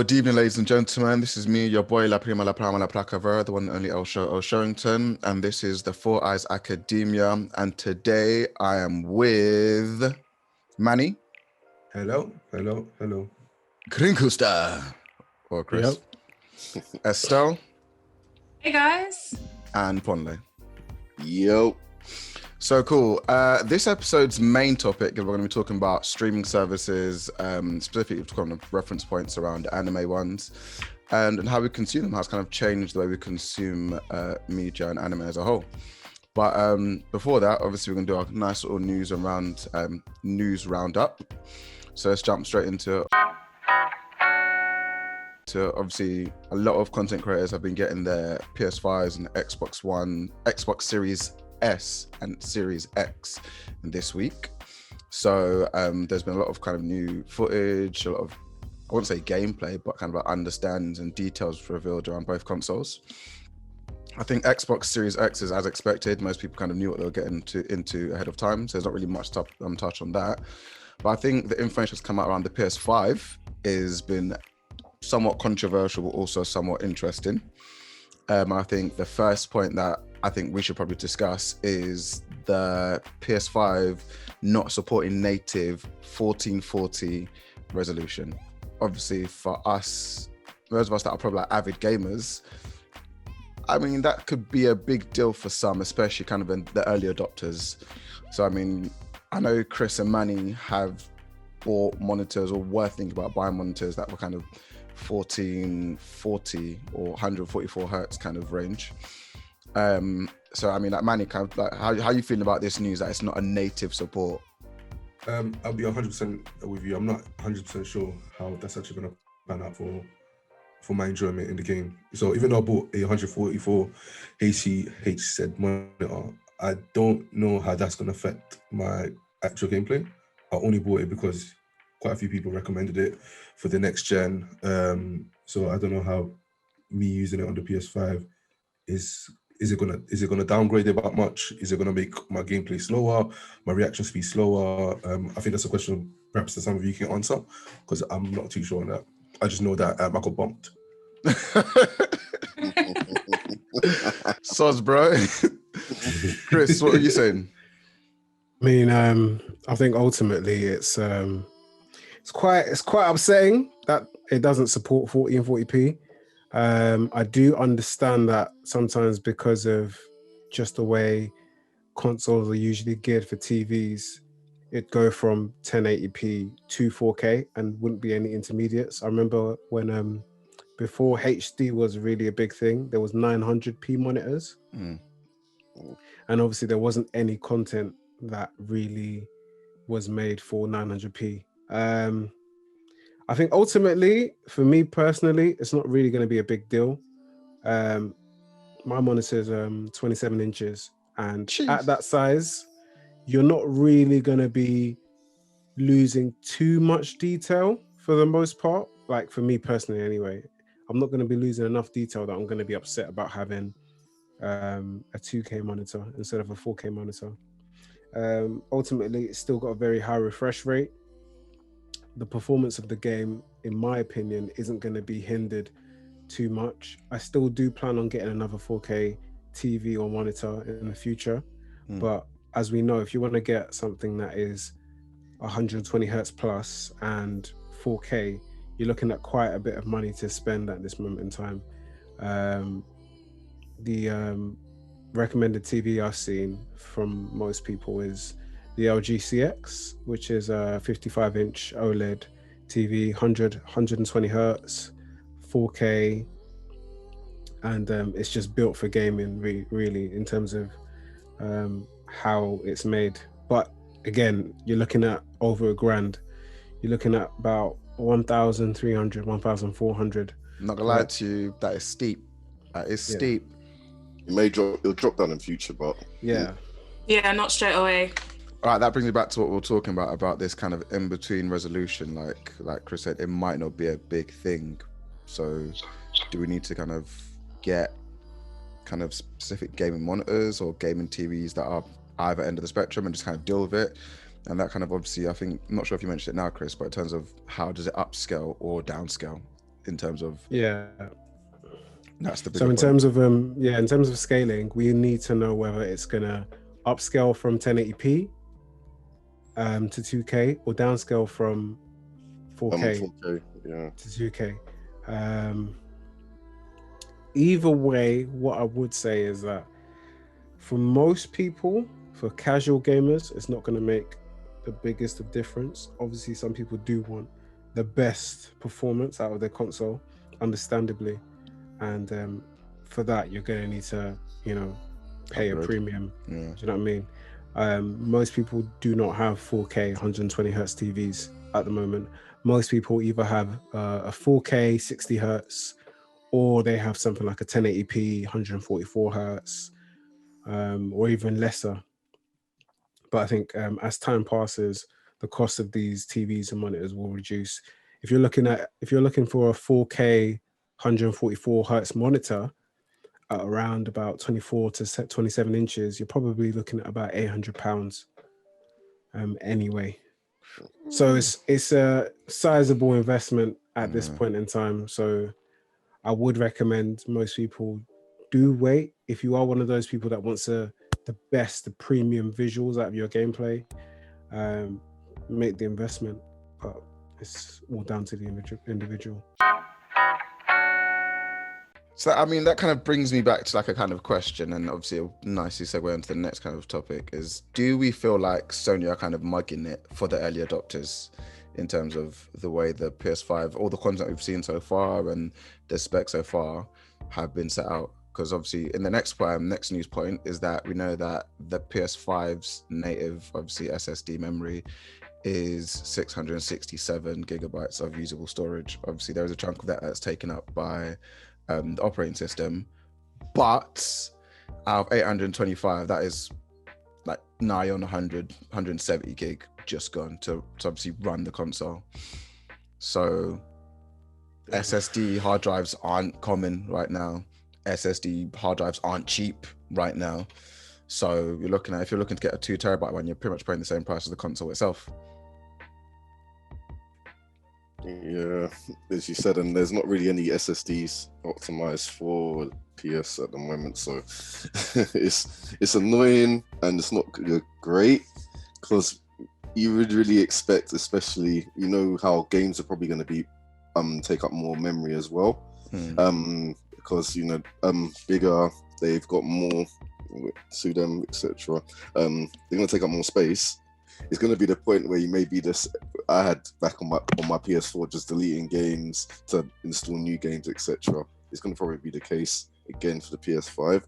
Good evening, ladies and gentlemen. This is me, your boy La Prima La Prima La Placa Vera, the one and only El Showington, and this is the Four Eyes Academia. And today I am with Manny. Hello. Krinkusta, or Chris. Yep. Estelle. Hey guys. And Ponle. Yo. So cool. This episode's main topic, we're going to be talking about streaming services, specifically kind of reference points around anime ones, and how we consume them, how it's kind of changed the way we consume media and anime as a whole. But before that, obviously, we're going to do our nice little news roundup. So let's jump straight into it. So obviously, a lot of content creators have been getting their PS5s and Xbox One, Xbox Series S and Series X this week. So there's been a lot of kind of new footage, a lot of, I wouldn't say gameplay, but kind of like understandings and details revealed around both consoles. I think Xbox Series X is as expected. Most people kind of knew what they were getting into ahead of time, so there's not really much to touch on that. But I think the information that's come out around the PS5 has been somewhat controversial, but also somewhat interesting. I think the first point that I think we should probably discuss is the PS5 not supporting native 1440 resolution. Obviously, for us, those of us that are probably like avid gamers, I mean, that could be a big deal for some, especially kind of in the early adopters. So, I mean, I know Chris and Manny have bought monitors or were thinking about buying monitors that were kind of 1440 or 144 hertz kind of range. So I mean, like Manny, kind of like how you feeling about this news that it's not a native support? I'll be 100% with you. I'm not 100% sure how that's actually going to pan out for my enjoyment in the game. So even though I bought a 144 HC said monitor, I don't know how that's going to affect my actual gameplay. I only bought it because quite a few people recommended it for the next gen. So I don't know how me using it on the PS5 is it gonna downgrade it that much? Is it gonna make my gameplay slower, my reaction speed slower? I think that's a question perhaps that some of you can answer, because I'm not too sure on that. I just know that I got bumped. Soz, bro. Chris, what are you saying? I mean, I think ultimately it's quite upsetting that it doesn't support 40 and 40p. I do understand that sometimes because of just the way consoles are usually geared for TVs, it'd go from 1080p to 4K and wouldn't be any intermediates. I remember when before HD was really a big thing, there was 900p monitors. And obviously there wasn't any content that really was made for 900p. I think ultimately, for me personally, it's not really going to be a big deal. My monitor is 27 inches, and at that size, you're not really going to be losing too much detail for the most part. Like for me personally, anyway, I'm not going to be losing enough detail that I'm going to be upset about having a 2K monitor instead of a 4K monitor. Ultimately, it's still got a very high refresh rate. The performance of the game, in my opinion, isn't going to be hindered too much. I still do plan on getting another 4K TV or monitor in the future. But as we know, if you want to get something that is 120 hertz plus and 4K, you're looking at quite a bit of money to spend at this moment in time. The recommended TV I've seen from most people is the LG CX, which is a 55-inch OLED TV, 120 hertz, 4K, and it's just built for gaming, really, in terms of how it's made. But again, you're looking at over $1,000. You're looking at about 1,300, 1,400. I'm not gonna lie to you, that is steep. That is steep. It'll drop down in future, but Yeah, not straight away. All right, that brings me back to what we were talking about this kind of in-between resolution. Like Chris said, it might not be a big thing. So do we need to kind of get kind of specific gaming monitors or gaming TVs that are either end of the spectrum and just kind of deal with it? And that kind of obviously, I think, I'm not sure if you mentioned it now, Chris, but in terms of how does it upscale or downscale? in terms of Yeah. that's the bigger So in point. terms of in terms of scaling, we need to know whether it's gonna upscale from 1080p to 2K or downscale from 4K 4K, yeah. to 2K. Either way, what I would say is that for most people, for casual gamers, it's not going to make the biggest of difference. Obviously, some people do want the best performance out of their console, understandably, and for that, you're going to need to, pay a Upgrade. premium. Yeah. Do you know what I mean? Most people do not have 4K 120 hertz TVs at the moment. Most people either have a 4K 60 hertz, or they have something like a 1080p 144 hertz, or even lesser. But I think as time passes, the cost of these TVs and monitors will reduce. If you're looking for a 4K 144 hertz monitor at around about 24 to 27 inches, you're probably looking at about £800 anyway. So it's a sizable investment at this point in time. So I would recommend most people do wait. If you are one of those people that wants the premium visuals out of your gameplay, make the investment. But it's all down to the individual. So I mean, that kind of brings me back to like a kind of question, and obviously a nicely segue into the next kind of topic is: do we feel like Sony are kind of mugging it for the early adopters in terms of the way the PS5, all the content we've seen so far and the specs so far have been set out? Because obviously in the next news point is that we know that the PS5's native, obviously SSD memory is 667 gigabytes of usable storage. Obviously there is a chunk of that that's taken up by the operating system, but out of 825, that is like nigh on 170 gig just gone to obviously run the console. So SSD hard drives aren't common right now. SSD hard drives aren't cheap right now. So you're looking at, if you're looking to get a 2 terabyte one, you're pretty much paying the same price as the console itself. Yeah, as you said, and there's not really any SSDs optimized for PS at the moment, so it's annoying and it's not great, because you would really expect, especially how games are probably going to be take up more memory as well, because bigger, they've got more to them, etc. They're going to take up more space. It's going to be the point where you may be this. I had back on my PS4 just deleting games to install new games, etc. It's going to probably be the case again for the PS5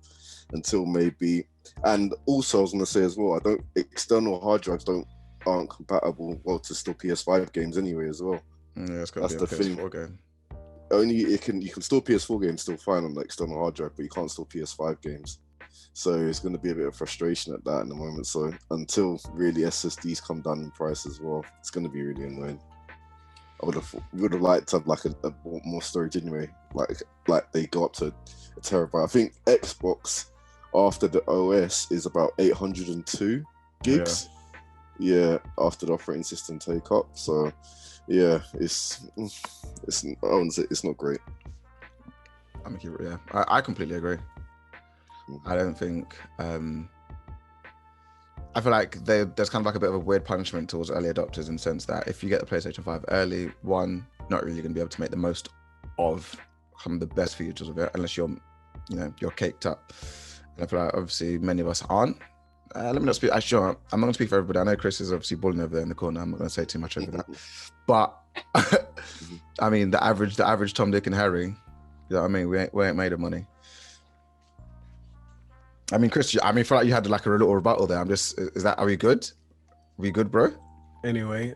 until maybe. And also, I was going to say as well, external hard drives aren't compatible well to still PS5 games anyway as well. Yeah, it's got to be a PS4 game. Only you can store PS4 games still fine on the external hard drive, but you can't store PS5 games. So it's going to be a bit of frustration at that in the moment. So until really SSDs come down in price as well, it's going to be really annoying. I would have liked to have like a more storage anyway. Like they go up to a terabyte. I think Xbox after the OS is about 802 gigs. Yeah, after the operating system take up. So yeah, it's I wouldn't say it's not great. I completely agree. I don't think I feel like there's kind of like a bit of a weird punishment towards early adopters in the sense that if you get the PlayStation 5 early, one, not really going to be able to make the most of some of the best features of it unless you're caked up. And I feel like obviously many of us aren't. Let me not speak. I'm not going to speak for everybody. I know Chris is obviously balling over there in the corner. I'm not going to say too much over that. But I mean, the average Tom, Dick, and Harry. You know what I mean? We ain't made of money. I mean, Chris, I feel like you had like a little rebuttal there. Are we good? Are we good, bro? Anyway,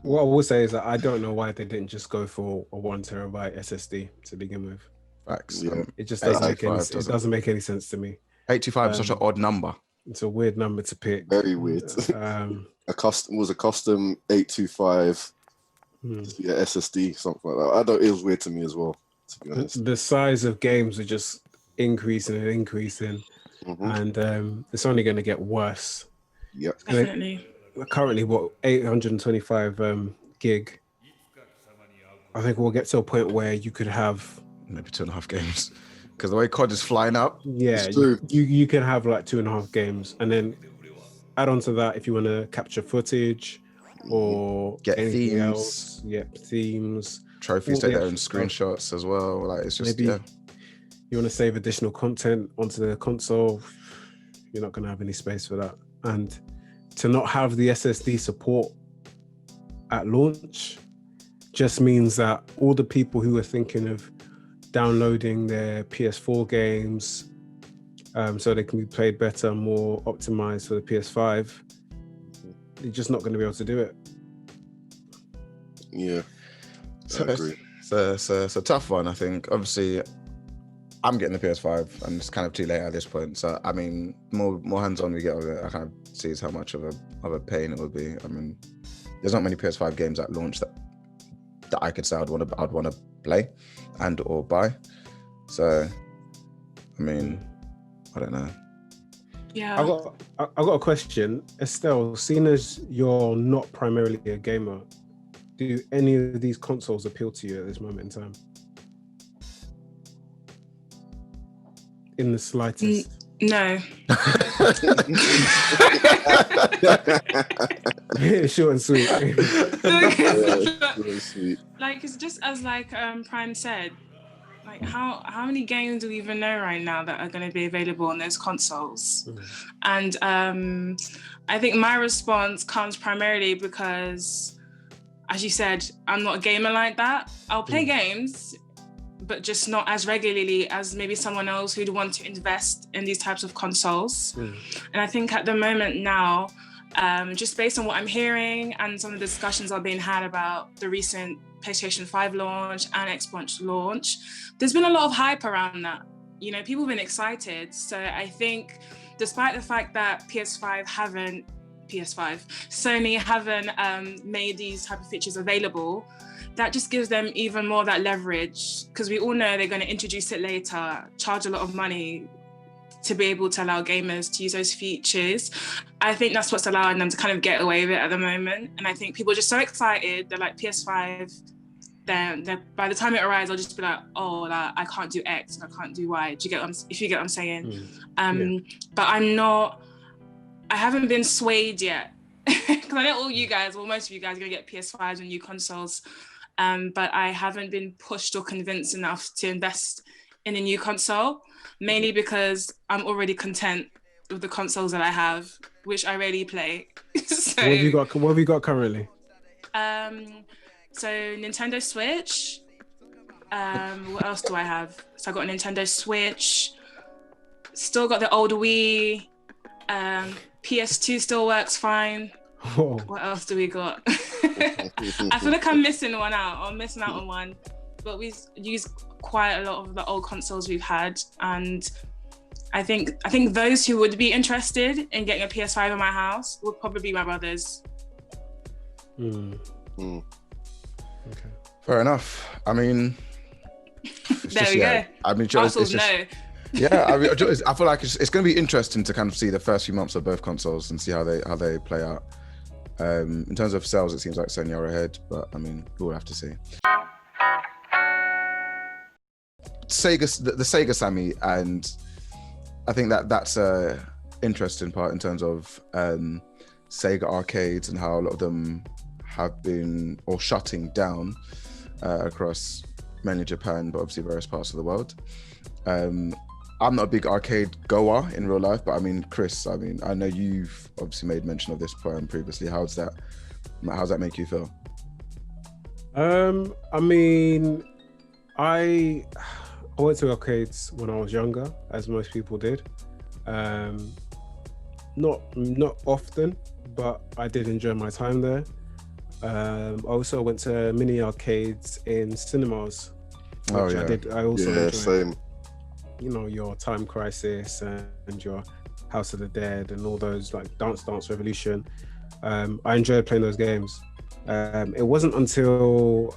what I will say is that I don't know why they didn't just go for a 1 terabyte SSD to begin with. Facts. Yeah. It just doesn't make any sense to me. 825 is such an odd number. It's a weird number to pick. Very weird. A custom 825 SSD, something like that. It was weird to me as well, to be honest. The size of games are just increasing, and it's only going to get worse. Yep, definitely. Currently, 825 gig. I think we'll get to a point where you could have maybe 2.5 games, because the way COD is flying up. Yeah, It's true. you can have like 2.5 games, and then add on to that if you want to capture footage or Get anything themes. else. Yep, themes, Trophies, all take the their own extra stuff. screenshots as well. Like it's just Maybe you want to save additional content onto the console. You're not going to have any space for that, and to not have the SSD support at launch just means that all the people who are thinking of downloading their PS4 games so they can be played better, more optimized for the PS5, they're just not going to be able to do it. Yeah, So I agree. it's a tough one, I think. Obviously, I'm getting the PS5, and it's kind of too late at this point. So, I mean, more hands-on we get with it, I kind of see how much of a pain it would be. I mean, there's not many PS5 games at launch that I could say I'd want to play and or buy. So, I mean, I don't know. Yeah. I got a question, Estelle. Seeing as you're not primarily a gamer, do any of these consoles appeal to you at this moment in time? In the slightest? No. Short and sweet. Really sweet. Like, it's just as like Prime said, like how many games do we even know right now that are going to be available on those consoles? And I think my response comes primarily because, as you said, I'm not a gamer like that. I'll play games, but just not as regularly as maybe someone else who'd want to invest in these types of consoles. And I think at the moment now, just based on what I'm hearing and some of the discussions are being had about the recent PlayStation 5 launch and Xbox launch, there's been a lot of hype around that. You know, people have been excited. So I think despite the fact that Sony haven't made these type of features available, that just gives them even more of that leverage, because we all know they're going to introduce it later, charge a lot of money to be able to allow gamers to use those features. I think that's what's allowing them to kind of get away with it at the moment. And I think people are just so excited. They're like, PS5, then by the time it arrives, I'll just be like, oh, like, I can't do X and I can't do Y. Do you get if you get what I'm saying? But I haven't been swayed yet. Because I know all you guys, well, most of you guys are going to get PS5s and new consoles. But I haven't been pushed or convinced enough to invest in a new console, mainly because I'm already content with the consoles that I have, which I rarely play. So, What have you got currently? So Nintendo Switch. What else do I have? So I got a Nintendo Switch. Still got the old Wii. PS2 still works fine. Oh. What else do we got? I feel like I'm missing one out. I'm missing out on one. But we use quite a lot of the old consoles we've had, and I think those who would be interested in getting a PS5 in my house would probably be my brothers. Okay. Fair enough. I mean, There we go. I mean, Arsenal's no. Yeah, I feel like it's going to be interesting to kind of see the first few months of both consoles and see how they play out. In terms of sales, it seems like Sony are ahead, but I mean, we'll have to see. The Sega Sammy, and I think that's a interesting part in terms of Sega arcades and how a lot of them have been or shutting down across mainly Japan, but obviously various parts of the world. I'm not a big arcade goer in real life, but I mean, Chris, I know you've obviously made mention of this poem previously. How's that make you feel? I mean, I went to arcades when I was younger, as most people did. Not often, but I did enjoy my time there. I also went to mini arcades in cinemas. Which I also enjoyed. Same. You know, your Time Crisis and your House of the Dead and all those, like Dance Revolution. I enjoyed playing those games. It wasn't until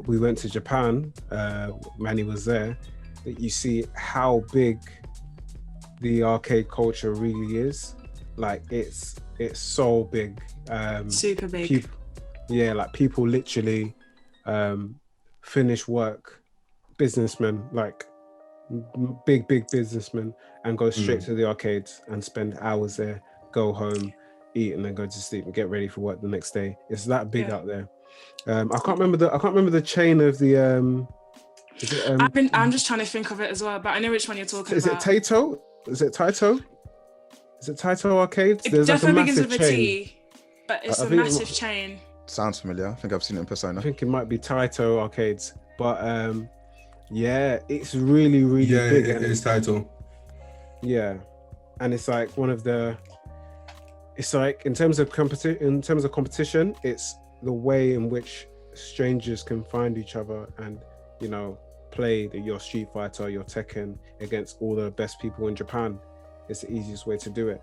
we went to Japan, Manny was there, that you see how big the arcade culture really is. Like it's so big. Super big. Like people literally finish work, businessmen, like big businessmen, and go straight to the arcades and spend hours there, go home, eat, and then go to sleep and get ready for work the next day. It's that big out there. I can't remember the chain of the is it, I'm just trying to think of it as well, but I know which one you're talking is about. it Taito? Is it Taito? Is it Taito Arcades? It There's like a definitely begins massive with a chain. T, but it's I a think massive chain. Sounds familiar. I think I've seen it in Persona. I think it might be Taito Arcades, but yeah, it's really big. It is title. Yeah, and it's like one of the. It's like in terms of competition, it's the way in which strangers can find each other and, you know, play your Street Fighter, your Tekken against all the best people in Japan. It's the easiest way to do it.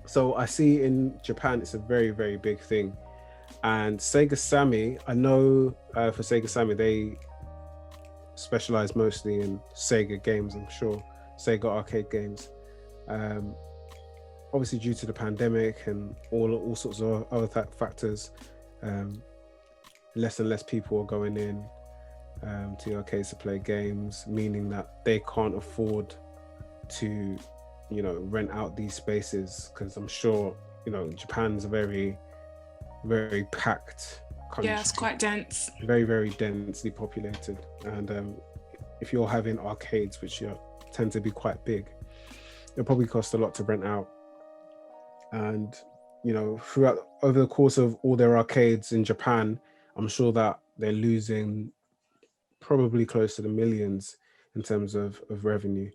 So I see in Japan, it's a very big thing. And Sega Sammy, I know for Sega Sammy, they specialize mostly in Sega games, I'm sure, Sega arcade games. Obviously due to the pandemic and all sorts of other factors, less and less people are going in to the arcades to play games, meaning that they can't afford to, you know, rent out these spaces, because I'm sure, you know, Japan's a very packed country. Yeah, it's quite dense. Very densely populated, and if you're having arcades which tend to be quite big, it'll probably cost a lot to rent out. And, you know, over the course of all their arcades in Japan, I'm sure that they're losing probably close to the millions in terms of revenue.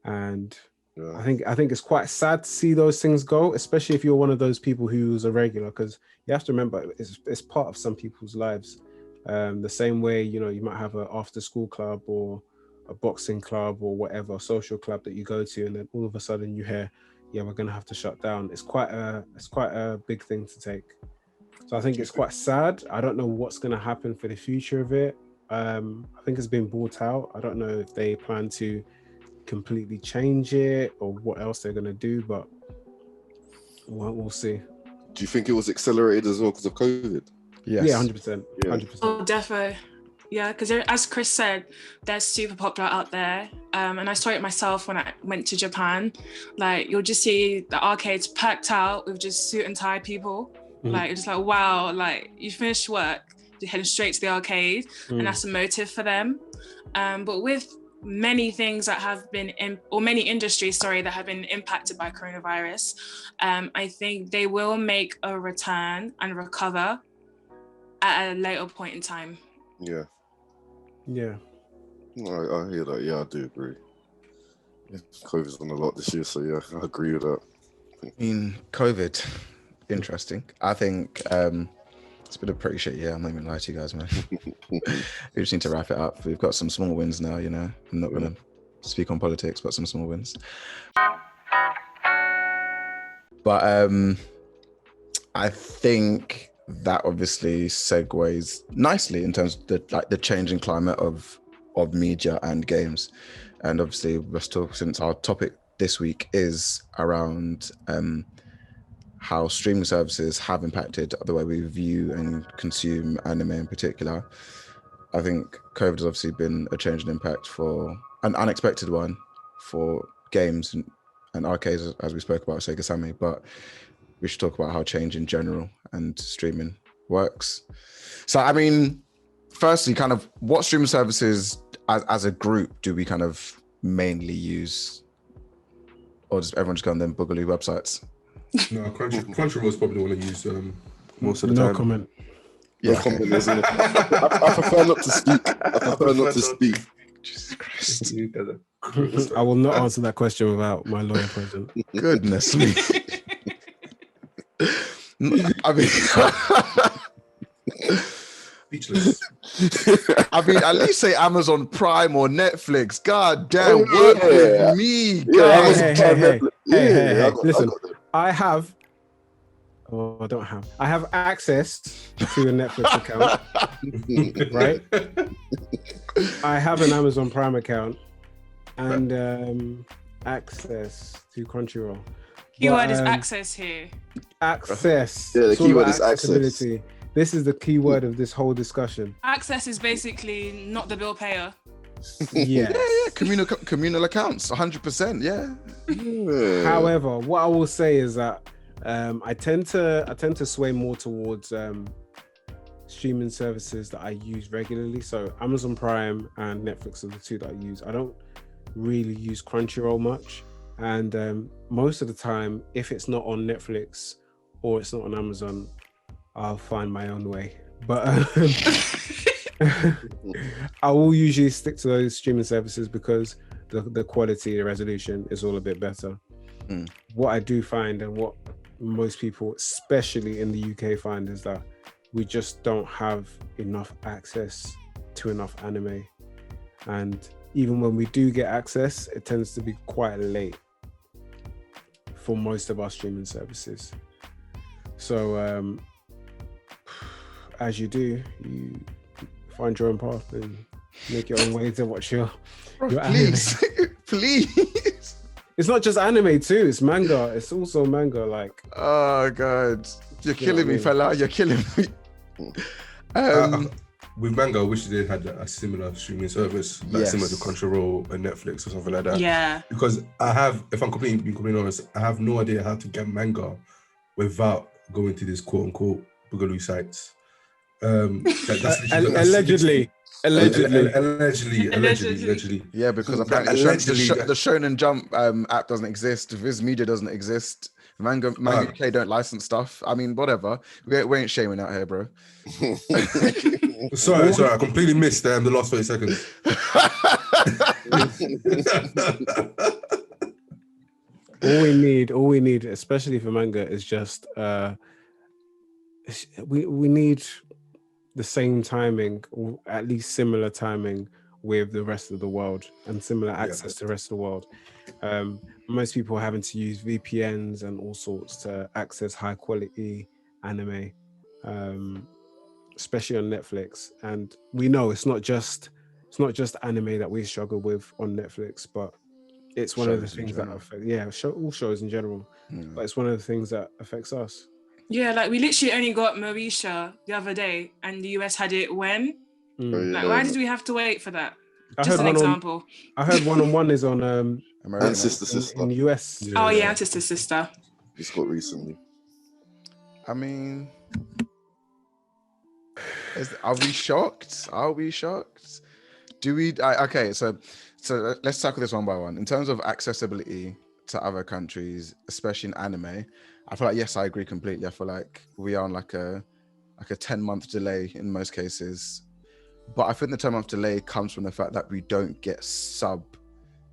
And Yeah. I think it's quite sad to see those things go, especially if you're one of those people who's a regular, because you have to remember it's part of some people's lives. The same way, you know, you might have an after school club or a boxing club or whatever social club that you go to, and then all of a sudden you hear, yeah, we're gonna have to shut down. It's quite a big thing to take. So I think it's quite sad. I don't know what's gonna happen for the future of it. I think it's been bought out. I don't know if they plan to completely change it or what else they're gonna do, but we'll see. Do you think it was accelerated as well because of COVID? Yes. Yeah, 100%. Yeah. 100%. Oh, defo. Yeah, because as Chris said, they're super popular out there. And I saw it myself when I went to Japan. Like, you'll just see the arcades packed out with just suit and tie people. Like, you're just like, wow, like, you finished work, you're heading straight to the arcade, and that's a motive for them. But with many things that have been many industries, that have been impacted by coronavirus, I think they will make a return and recover at a later point in time. Yeah. Yeah. I hear that. Yeah, I do agree. Yeah, COVID's done a lot this year, so yeah, I agree with that. I mean, COVID, interesting. I think it's been a pretty shit year. I'm not even lying to you guys, man. We just need to wrap it up. We've got some small wins now, you know. I'm not going to speak on politics, but some small wins. But I think that obviously segues nicely in terms of the changing climate of media and games. And obviously, let's talk, since our topic this week is around how streaming services have impacted the way we view and consume anime in particular. I think COVID has obviously been a change in impact, for an unexpected one, for games and arcades, as we spoke about Sega Sammy, but we should talk about how change in general and streaming works. So, I mean, firstly, kind of what streaming services as a group do we kind of mainly use? Or does everyone just go on them Boogaloo websites? No, Crunchyroll's probably the one I use most of the No time. comment. Yeah, I prefer not to speak. I prefer not to speak. Jesus Christ. I will not answer that question without my lawyer present. Goodness me. I mean, Speechless. I mean, at least say Amazon Prime or Netflix. God damn, Oh, work yeah. with me, Yeah, guys. Hey, Yeah, listen, I I have access to a Netflix account, right? I have an Amazon Prime account and access to Crunchyroll. Keyword But, is access here. Access. Yeah, the It's all keyword about is access. accessibility. This is the key word of this whole discussion. Access is basically not the bill payer. Yes. Communal accounts, 100%. Yeah. Yeah. However, what I will say is that I tend to sway more towards streaming services that I use regularly. So Amazon Prime and Netflix are the two that I use. I don't really use Crunchyroll much, and most of the time, if it's not on Netflix or it's not on Amazon, I'll find my own way. But I will usually stick to those streaming services because the quality, the resolution is all a bit better. What I do find, and what most people, especially in the UK, find, is that we just don't have enough access to enough anime. And even when we do get access, it tends to be quite late for most of our streaming services. So as you do, you find your own path and make your own way to watch your Please, please. It's not just anime too, it's manga. It's also manga, like. Oh God, you're killing me, mean? fella. You're killing me. With manga, I wish they had a similar streaming service, like Yes. similar to Crunchyroll and Netflix or something like that. Yeah. Because if I'm being completely honest, I have no idea how to get manga without going to these quote unquote boogaloo sites. Allegedly. Allegedly. Yeah, because apparently the Shonen Jump app doesn't exist. Viz Media doesn't exist. Manga UK don't license stuff. I mean, whatever. We ain't shaming out here, bro. Sorry, I completely missed the last 30 seconds. All we need, especially for manga, is just we need the same timing, or at least similar timing with the rest of the world, and similar access to the rest of the world. Most people are having to use VPNs and all sorts to access high quality anime, especially on Netflix. And we know it's not just anime that we struggle with on Netflix, but it's one of the Shows in things that general. affect all shows in general. But it's one of the things that affects us. Yeah, like we literally only got Moesha the other day, and the US had it when? Like, why did we have to wait for that? Just an example. I heard One is on American. And Sister. in the US. Oh yeah, sister. It's got recently. I mean, are we shocked? Do we? Okay, so let's tackle this one by one. In terms of accessibility to other countries, especially in anime, I feel like, yes, I agree completely. I feel like we are on like a 10-month delay in most cases. But I think the 10-month delay comes from the fact that we don't get sub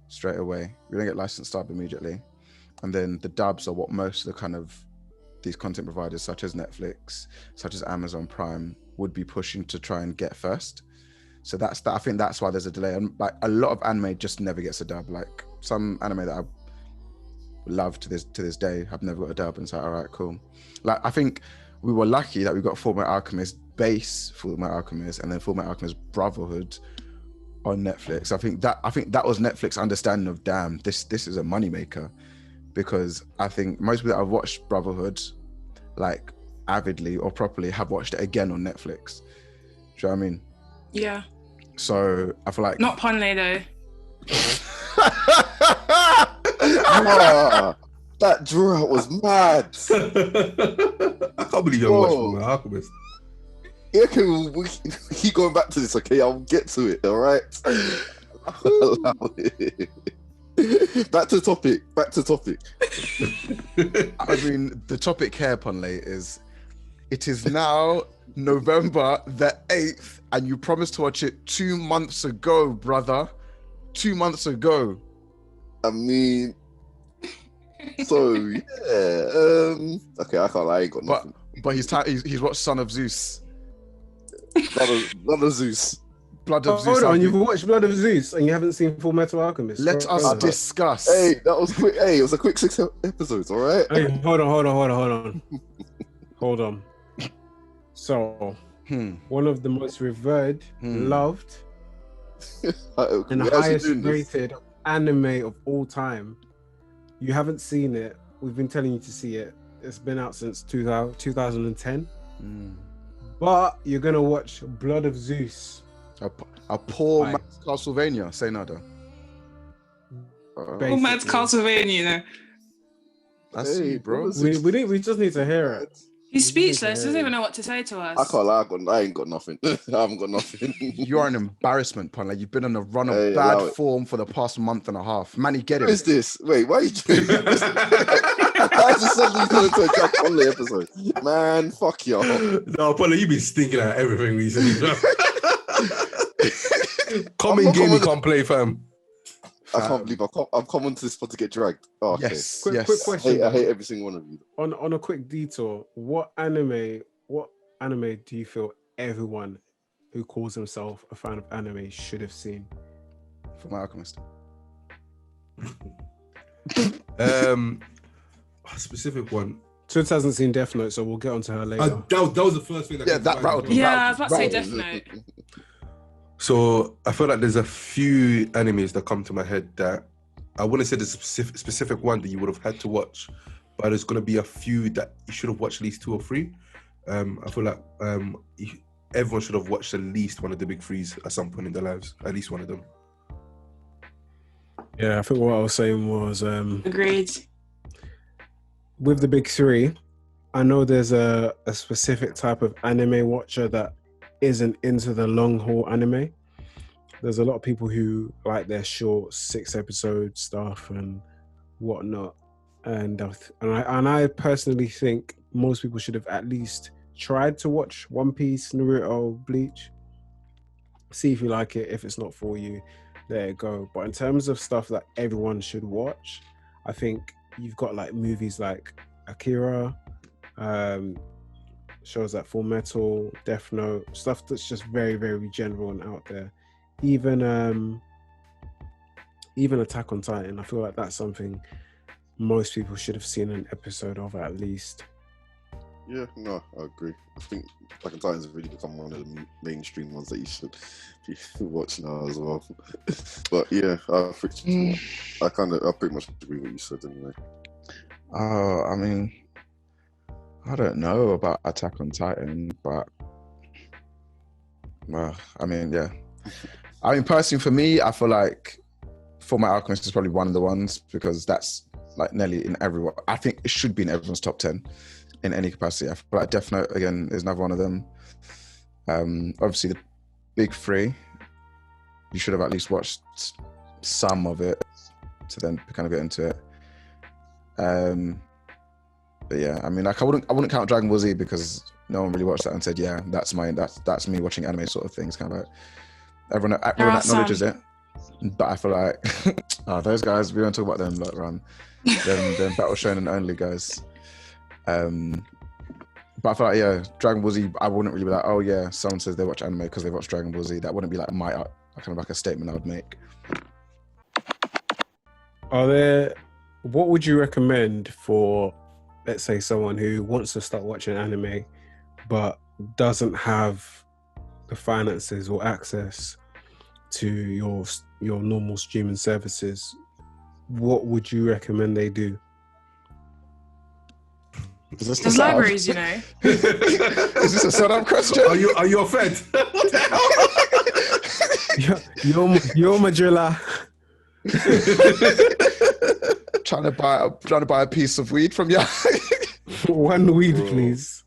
straight away. We don't get licensed sub immediately. And then the dubs are what most of the kind of these content providers, such as Netflix, such as Amazon Prime, would be pushing to try and get first. So that's that. I think that's why there's a delay. And like a lot of anime just never gets a dub. Like some anime that I love to this day, I've never got a dub, and it's like, all right, cool. Like I think we were lucky that we got Fullmetal Alchemist base, Fullmetal Alchemist, and then Fullmetal Alchemist Brotherhood on Netflix. I think that was Netflix understanding of, damn, this is a moneymaker, because I think most people that have watched Brotherhood like avidly or properly have watched it again on Netflix. Do you know what I mean? Yeah. So I feel like Not Ponley though. That draw was mad. I can't believe you haven't watched Fullmetal Alchemist. Yeah, can we keep going back to this? Okay, I'll get to it. All right. Back to topic. I mean, the topic here, Ponley, is it is now November the 8th, and you promised to watch it 2 months ago, brother. 2 months ago. I mean, so yeah. Okay, I can't lie. I ain't got nothing. But he's watched Son of Zeus. Blood of Zeus. Blood of Zeus. Hold on, you've watched Blood of Zeus and you haven't seen Fullmetal Alchemist. Let us discuss. Hey, that was quick. Hey, it was a quick 6 episodes. All right. Hey, hold on. So, one of the most revered, loved, and highest rated anime of all time. You haven't seen it. We've been telling you to see it. It's been out since 2010. But you're gonna watch Blood of Zeus. A poor Aye. man's Castlevania. Say nada. Oh, man's Basically. Castlevania, you know. That's you, bro. We just need to hear it. He's just need to speechless. hear Doesn't it. even know what to say to us. I can't lie. I ain't got nothing. I haven't got nothing. You are an embarrassment, pun. Like you've been on a run of Hey, bad allow it. form for the past month and a half. Manny, get Who it. is this? Wait, why are you doing this? Why is this suddenly turning into a Jack Conley episode? Man, fuck y'all. No, Apollo, you've been stinking at everything recently. Come I'm in not game, you coming- can't play, fam. I can't believe I've come onto this spot to get dragged. Oh, okay. Yes, Quick yes. question. I hate every single one of you. On a quick detour, what anime do you feel everyone who calls himself a fan of anime should have seen? For my Alchemist. A specific one. Toots hasn't seen Death Note, so we'll get onto her later. That was the first thing that Yeah, came that to mind. rattled me. Yeah, I was about to say Right. Death Note. So I feel like there's a few animes that come to my head that I wouldn't say there's a specific one that you would have had to watch, but there's gonna be a few that you should have watched at least 2 or 3. I feel like everyone should have watched at least one of the big threes at some point in their lives, at least one of them. Yeah, I think what I was saying was Agreed. with the big three, I know there's a specific type of anime watcher that isn't into the long haul anime. There's a lot of people who like their short 6-episode stuff and whatnot, and I personally think most people should have at least tried to watch One Piece, Naruto, Bleach. See if you like it. If it's not for you, there you go. But in terms of stuff that everyone should watch, I think you've got like movies like Akira, shows like Full Metal, Death Note, stuff that's just very, very general and out there. Even Attack on Titan, I feel like that's something most people should have seen an episode of at least. Yeah, no, I agree. I think Attack on Titan's really become one of the mainstream ones that you should watch now as well. But yeah, I pretty much agree with what you said anyway. I mean, I don't know about Attack on Titan, but I mean, yeah. I mean, personally, for me, I feel like For My Alchemist is probably one of the ones because that's like nearly in everyone. I think it should be in everyone's top 10 in any capacity. I feel like Death Note, again, is another one of them. Obviously, the big three, you should have at least watched some of it to then kind of get into it. But yeah, I mean, like I wouldn't count Dragon Ball Z because no one really watched that and said, yeah, that's me watching anime sort of things. Kind of like everyone acknowledges it, but I feel like those guys, we don't talk about them like them Battle Shonen only guys. But I feel like, yeah, Dragon Ball Z, I wouldn't really be like, oh yeah, someone says they watch anime because they watch Dragon Ball Z. That wouldn't be like my kind of like a statement I would make. What would you recommend for, let's say, someone who wants to start watching anime but doesn't have the finances or access to your normal streaming services? What would you recommend they do? There's libraries, you know. Is this a set-up question? Are you offended? You're Madrilla. trying to buy a piece of weed from you. One weed, Bro. please.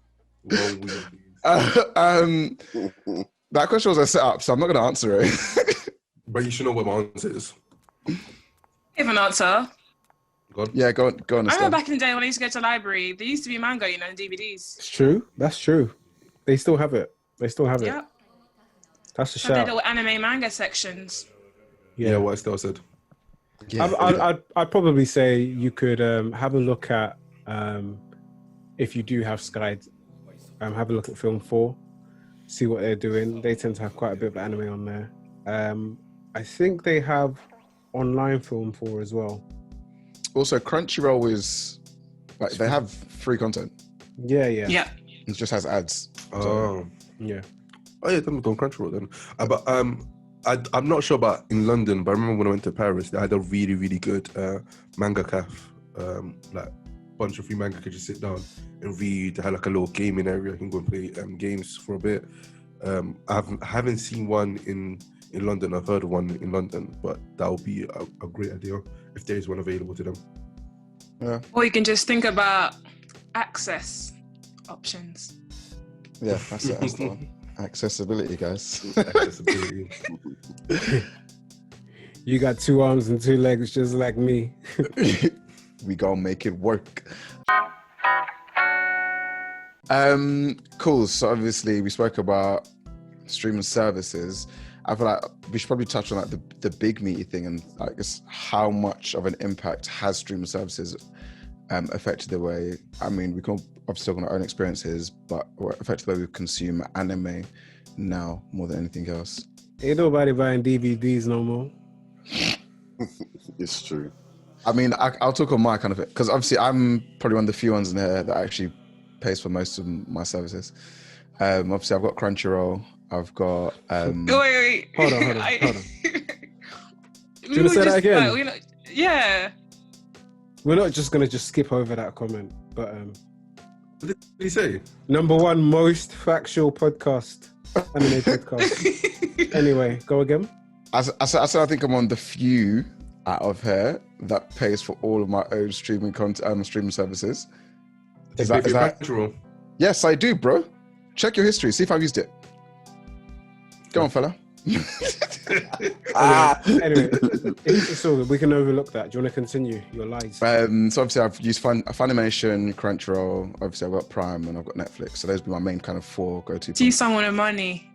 That question was a setup, so I'm not going to answer it. But you should know what my answer is. Give an answer. Go on. Yeah, go on. I remember Estelle. back in the day when I used to go to the library, there used to be manga, you know, and DVDs. It's true. That's true. They still have it. That's a Yeah. shout. So they little anime manga sections. Yeah, what Estelle said. Yeah. I'd probably say you could have a look at, if you do have Sky, have a look at Film 4, see what they're doing. They tend to have quite a bit of anime on there. I think they have online Film 4 as well. Also, Crunchyroll is like they have free content. Yeah. Yeah. It just has ads. Oh. Yeah. Oh yeah, then we've gone Crunchyroll then. But I'm not sure about in London, but I remember when I went to Paris, they had a really, really good manga cafe, like bunch of free manga could just sit down and read. They had like a little gaming area. You can go and play games for a bit. I haven't seen one in London. I've heard of one in London, but that would be a great idea if there is one available to them. Yeah. Or you can just think about access options. Yeah, that's it. That's the one. Accessibility, guys. Accessibility. You got 2 arms and 2 legs, just like me. We gonna make it work. Cool. So obviously we spoke about streaming services. I feel like we should probably touch on like the big meaty thing and like just how much of an impact has streaming services affected the way. I mean, we can obviously talk on our own experiences, but affected the way we consume anime now more than anything else. Ain't nobody buying DVDs no more. It's true. I mean, I'll talk on my kind of it because obviously I'm probably one of the few ones in here that actually pays for most of my services. Obviously, I've got Crunchyroll. I've got. Wait. Hold on. Do you want to say that again? Yeah. We're not just gonna skip over that comment, but What did he say? number 1 most factual podcast, anime podcast. Anyway, go again. I said I think I'm one of the few out of here that pays for all of my own streaming streaming services. Is that? Crunchyroll? Yes, I do, bro. Check your history. See if I've used it. Go on, fella. Anyway, it's all good. We can overlook that. Do you want to continue your lies? So obviously I've used Funimation, Crunchyroll. Obviously I've got Prime and I've got Netflix. So those would be my main kind of 4 go-to. See someone with money.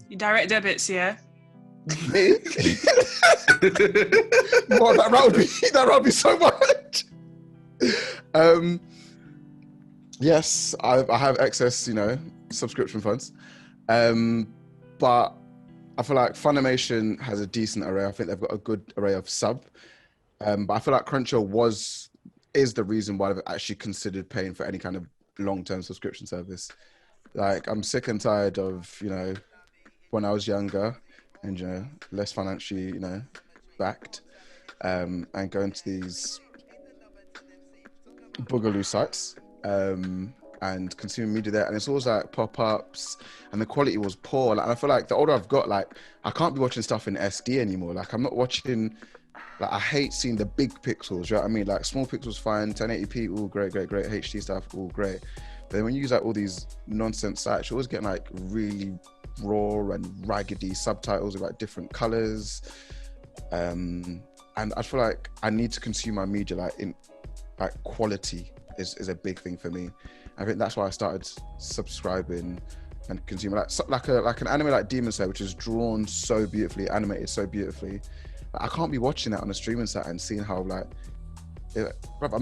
You direct debits, yeah? Well, that would be so much. Yes, I have excess, subscription funds. But I feel like Funimation has a decent array. I think they've got a good array of sub. But I feel like Crunchyroll is the reason why I've actually considered paying for any kind of long-term subscription service. Like, I'm sick and tired of, when I was younger and, less financially, backed, and going to these boogaloo sites, and consuming media there, and it's always like pop-ups, and the quality was poor. Like, and I feel like the older I've got, like, I can't be watching stuff in SD anymore. Like, I'm not watching. Like, I hate seeing the big pixels. You know what I mean? Like, small pixels fine, 1080p, all great. HD stuff, all great. But then when you use like all these nonsense sites, you're always getting like really raw and raggedy subtitles with like different colors. And I feel like I need to consume my media like quality is a big thing for me. I think that's why I started subscribing and consuming like an anime like Demon Slayer, which is drawn so beautifully, animated so beautifully. I can't be watching that on a streaming site and seeing how I'm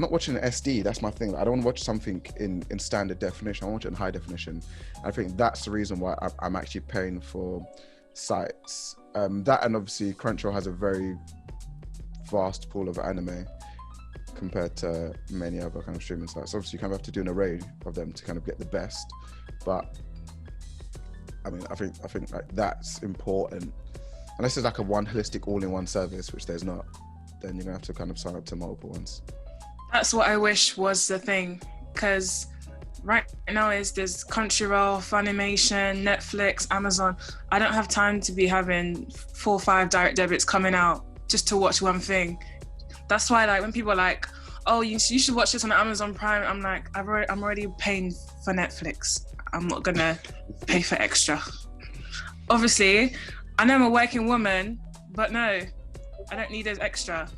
not watching an SD. That's my thing. Like, I don't want to watch something in standard definition. I want it in high definition. I think that's the reason why I'm actually paying for sites. That, and obviously Crunchyroll has a very vast pool of anime compared to many other kind of streaming sites. Obviously, you kind of have to do an array of them to kind of get the best. But I mean, I think like that's important. Unless there's like a one holistic all-in-one service, which there's not, then you're gonna have to kind of sign up to multiple ones. That's what I wish was the thing, because right now there's Crunchyroll, Funimation, Netflix, Amazon. I don't have time to be having 4 or 5 direct debits coming out just to watch one thing. That's why, like, when people are like, "Oh, you should watch this on Amazon Prime," I'm like, I'm already paying for Netflix. I'm not gonna pay for extra. Obviously, I know I'm a working woman, but no, I don't need those extra.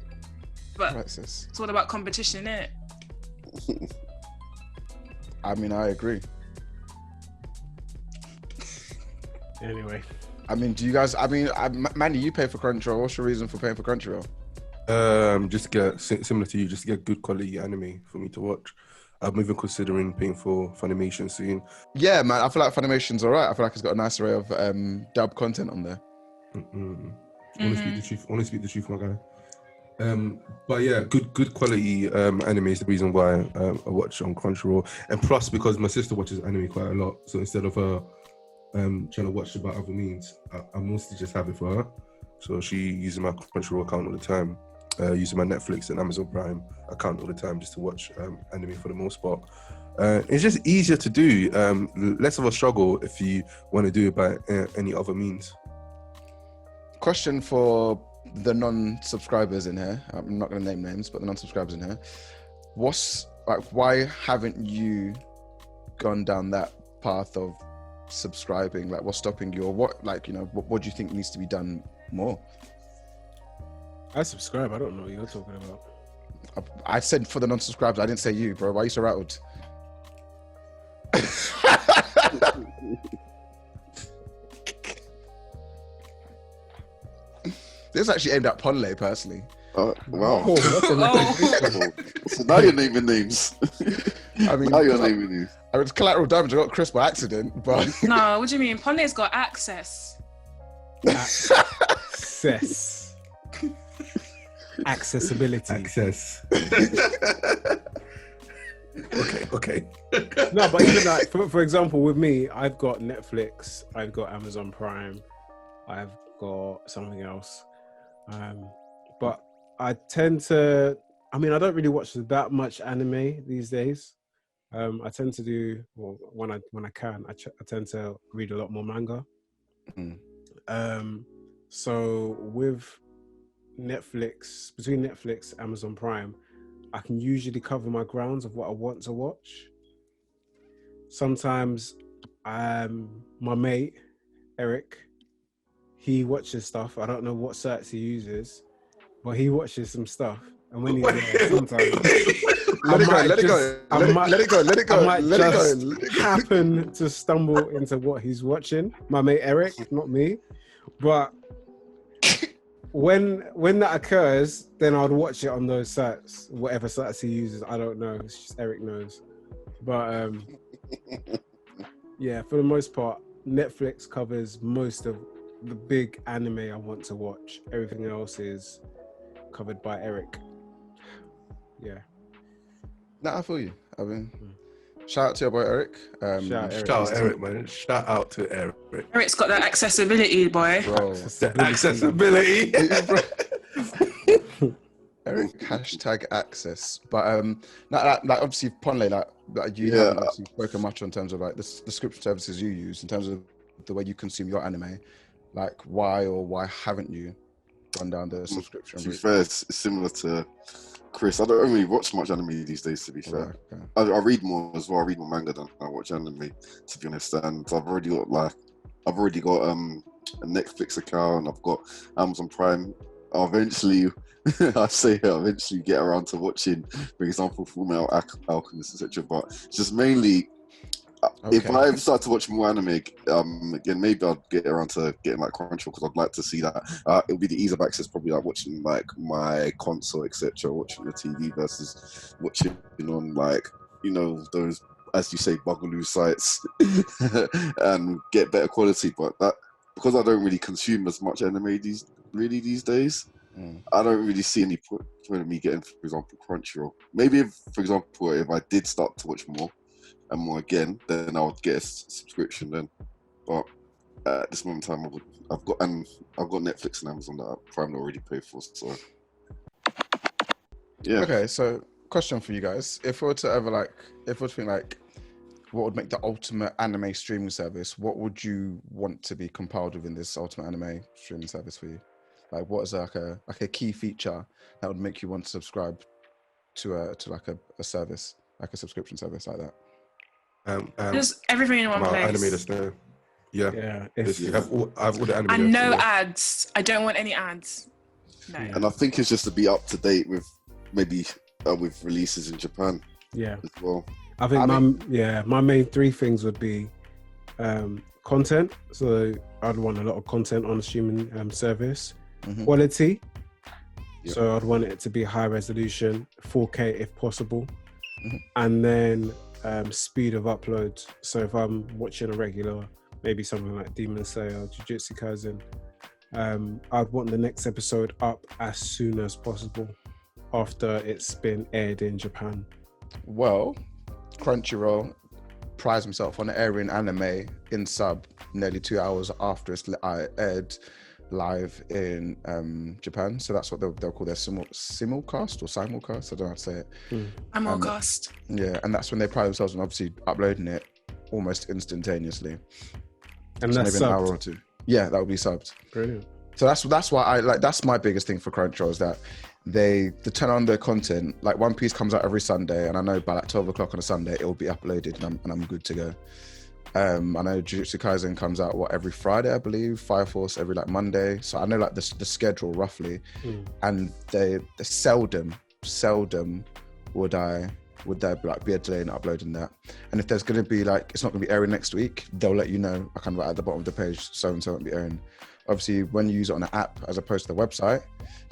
But Alexis. It's all about competition, isn't it? I mean, I agree. Anyway. I mean, do you guys, Mandy, you pay for Crunchyroll. What's your reason for paying for Crunchyroll? Just get similar to you, just get good quality anime for me to watch. I'm even considering paying for Funimation soon. Yeah, man, I feel like Funimation's all right. I feel like it's got a nice array of dub content on there. I want to speak the truth, my guy. But yeah, good quality anime is the reason why I watch on Crunchyroll, and plus because my sister watches anime quite a lot, so instead of her trying to watch it by other means, I mostly just have it for her. So she uses my Crunchyroll account all the time. using my Netflix and Amazon Prime account all the time just to watch anime for the most part. It's just easier to do, less of a struggle if you want to do it by any other means. Question for the non-subscribers in here. I'm not going to name names, but the non-subscribers in here. Why haven't you gone down that path of subscribing? Like, what's stopping you, or what do you think needs to be done more? I subscribe. I don't know what you're talking about. I said for the non-subscribers. I didn't say you, bro. Why are you so rattled? This is actually aimed at Ponle personally. Wow. Oh, that's a So now you're naming names. I mean, Now you're naming names. I mean, it's collateral damage. I got Chris by accident, but No, what do you mean? Ponle's got access. accessibility. Access. Okay. No, but even like, for example, with me, I've got Netflix, I've got Amazon Prime, I've got something else. But I tend to, I don't really watch that much anime these days. I tend to do, well, when I can, I tend to read a lot more manga. So with Netflix, between Netflix, Amazon Prime, I can usually cover my grounds of what I want to watch. Sometimes my mate, Eric, he watches stuff. I don't know what sites he uses, but he watches some stuff. And when he's there, sometimes let it go. I might just happen to stumble into what he's watching. My mate Eric, not me. But when that occurs, then I'd watch it on those sites, whatever sites he uses. I don't know. It's just Eric knows. But yeah, for the most part, Netflix covers most of the big anime I want to watch. Everything else is covered by Eric. Yeah. Nah, I feel you. I mean, shout out to your boy Eric. Shout out Eric, man. Shout out to Eric. Eric's got that accessibility, boy. Bro. Accessibility. Eric #access. But like obviously Ponle, like you haven't obviously spoken much in terms of like the subscription services you use, in terms of the way you consume your anime. Like why haven't you gone down the subscription To be route? fair, it's similar to Chris. I don't really watch much anime these days, to be fair. Okay. I read more as well. I read more manga than I watch anime, to be honest. And I've already got a Netflix account. I've got Amazon Prime. I'll eventually get around to watching, for example, Fullmetal Alchemist, etc. But it's just mainly if I start to watch more anime again, maybe I'll get around to getting like Crunchyroll, because I'd like to see that. It'll be the ease of access, probably like watching like my console, etc., watching the TV versus watching on like, you know, those, as you say, Bugaloo sites and get better quality. But that, because I don't really consume as much anime these days, I don't really see any point in me getting, for example, Crunchyroll. Maybe if, for example, if I did start to watch more and more again, then I would get a subscription then. But at this moment in time, I've got Netflix and Amazon that Prime already paid for. So yeah. Okay, so question for you guys: if we were to think like, what would make the ultimate anime streaming service? What would you want to be compiled within this ultimate anime streaming service for you? Like, what is like a key feature that would make you want to subscribe to a service, like a subscription service like that? Just everything in one place. Anime that's there. Yeah. I have all the anime. And no ads. I don't want any ads. No. And I think it's just to be up to date with maybe with releases in Japan. Yeah. As well. I think my main three things would be content. So I'd want a lot of content on the streaming service. Quality. Yep. So I'd want it to be high resolution, 4K if possible. And then speed of upload. So if I'm watching a regular, maybe something like Demon Slayer or Jujutsu Kaisen, I'd want the next episode up as soon as possible after it's been aired in Japan. Well, Crunchyroll prides himself on airing anime in sub nearly 2 hours after it's aired. live in Japan. So that's what they'll call their simulcast or simulcast. I don't know how to say it. I'm all cast. Yeah, and that's when they pride themselves on obviously uploading it almost instantaneously. And So that's maybe an hour subbed. or two. Yeah, that would be subbed. Brilliant. So that's why I like. That's my biggest thing for Crunchyroll is that they turn on their content. Like One Piece comes out every Sunday, and I know by like 12 o'clock on a Sunday it will be uploaded, and I'm good to go. I know Jujutsu Kaisen comes out every Friday, I believe. Fire Force every like Monday. So I know like the schedule roughly, and they seldom would there like be a delay in uploading that. And if there's going to be like it's not going to be airing next week, they'll let you know. I kind of at the bottom of the page, so and so won't be airing. Obviously, when you use it on an app as opposed to the website,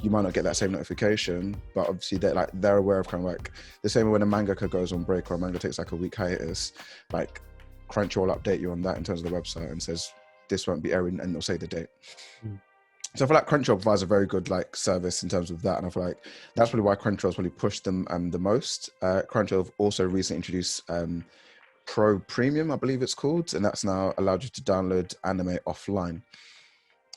you might not get that same notification. But obviously, they're aware of kind of like the same way when a mangaka goes on break or a manga takes like a week hiatus, like Crunchyroll will update you on that in terms of the website and says this won't be airing, and they'll say the date. So I feel like Crunchyroll provides a very good like service in terms of that, and I feel like that's probably why Crunchyroll's probably pushed them the most. Crunchyroll have also recently introduced Pro Premium, I believe it's called, and that's now allowed you to download anime offline.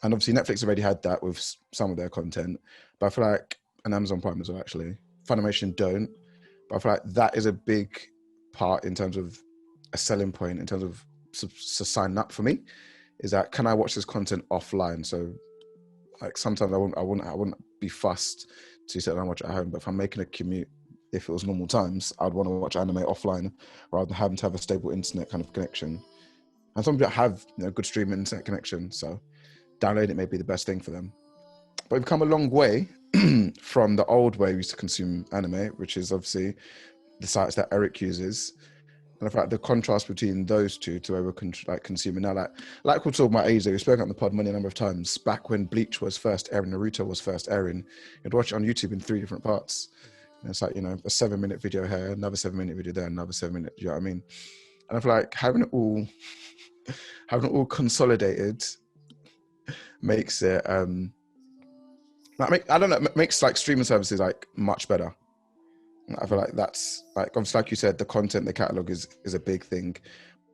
And obviously Netflix already had that with some of their content, but I feel like, and Amazon Prime as well actually, Funimation don't, but I feel like that is a big part in terms of a selling point in terms of signing up for me, is that can I watch this content offline? So like sometimes I wouldn't be fussed to sit down and watch it at home, but if I'm making a commute, if it was normal times, I'd want to watch anime offline rather than having to have a stable internet kind of connection. And some people have good streaming internet connection, so downloading it may be the best thing for them. But we've come a long way from the old way we used to consume anime, which is obviously the sites that Eric uses. And in fact, the contrast between those two to where we're consuming now, like we're talking about ages ago, we spoke on the pod many number of times, back when Bleach was first airing, Naruto was first airing, you'd watch it on YouTube in 3 different parts. And it's like, a 7-minute video here, another 7-minute video there, another 7-minute, you know what I mean? And I feel like having it all consolidated makes it makes like streaming services like much better. I feel like that's like obviously like you said, the content, the catalog is a big thing,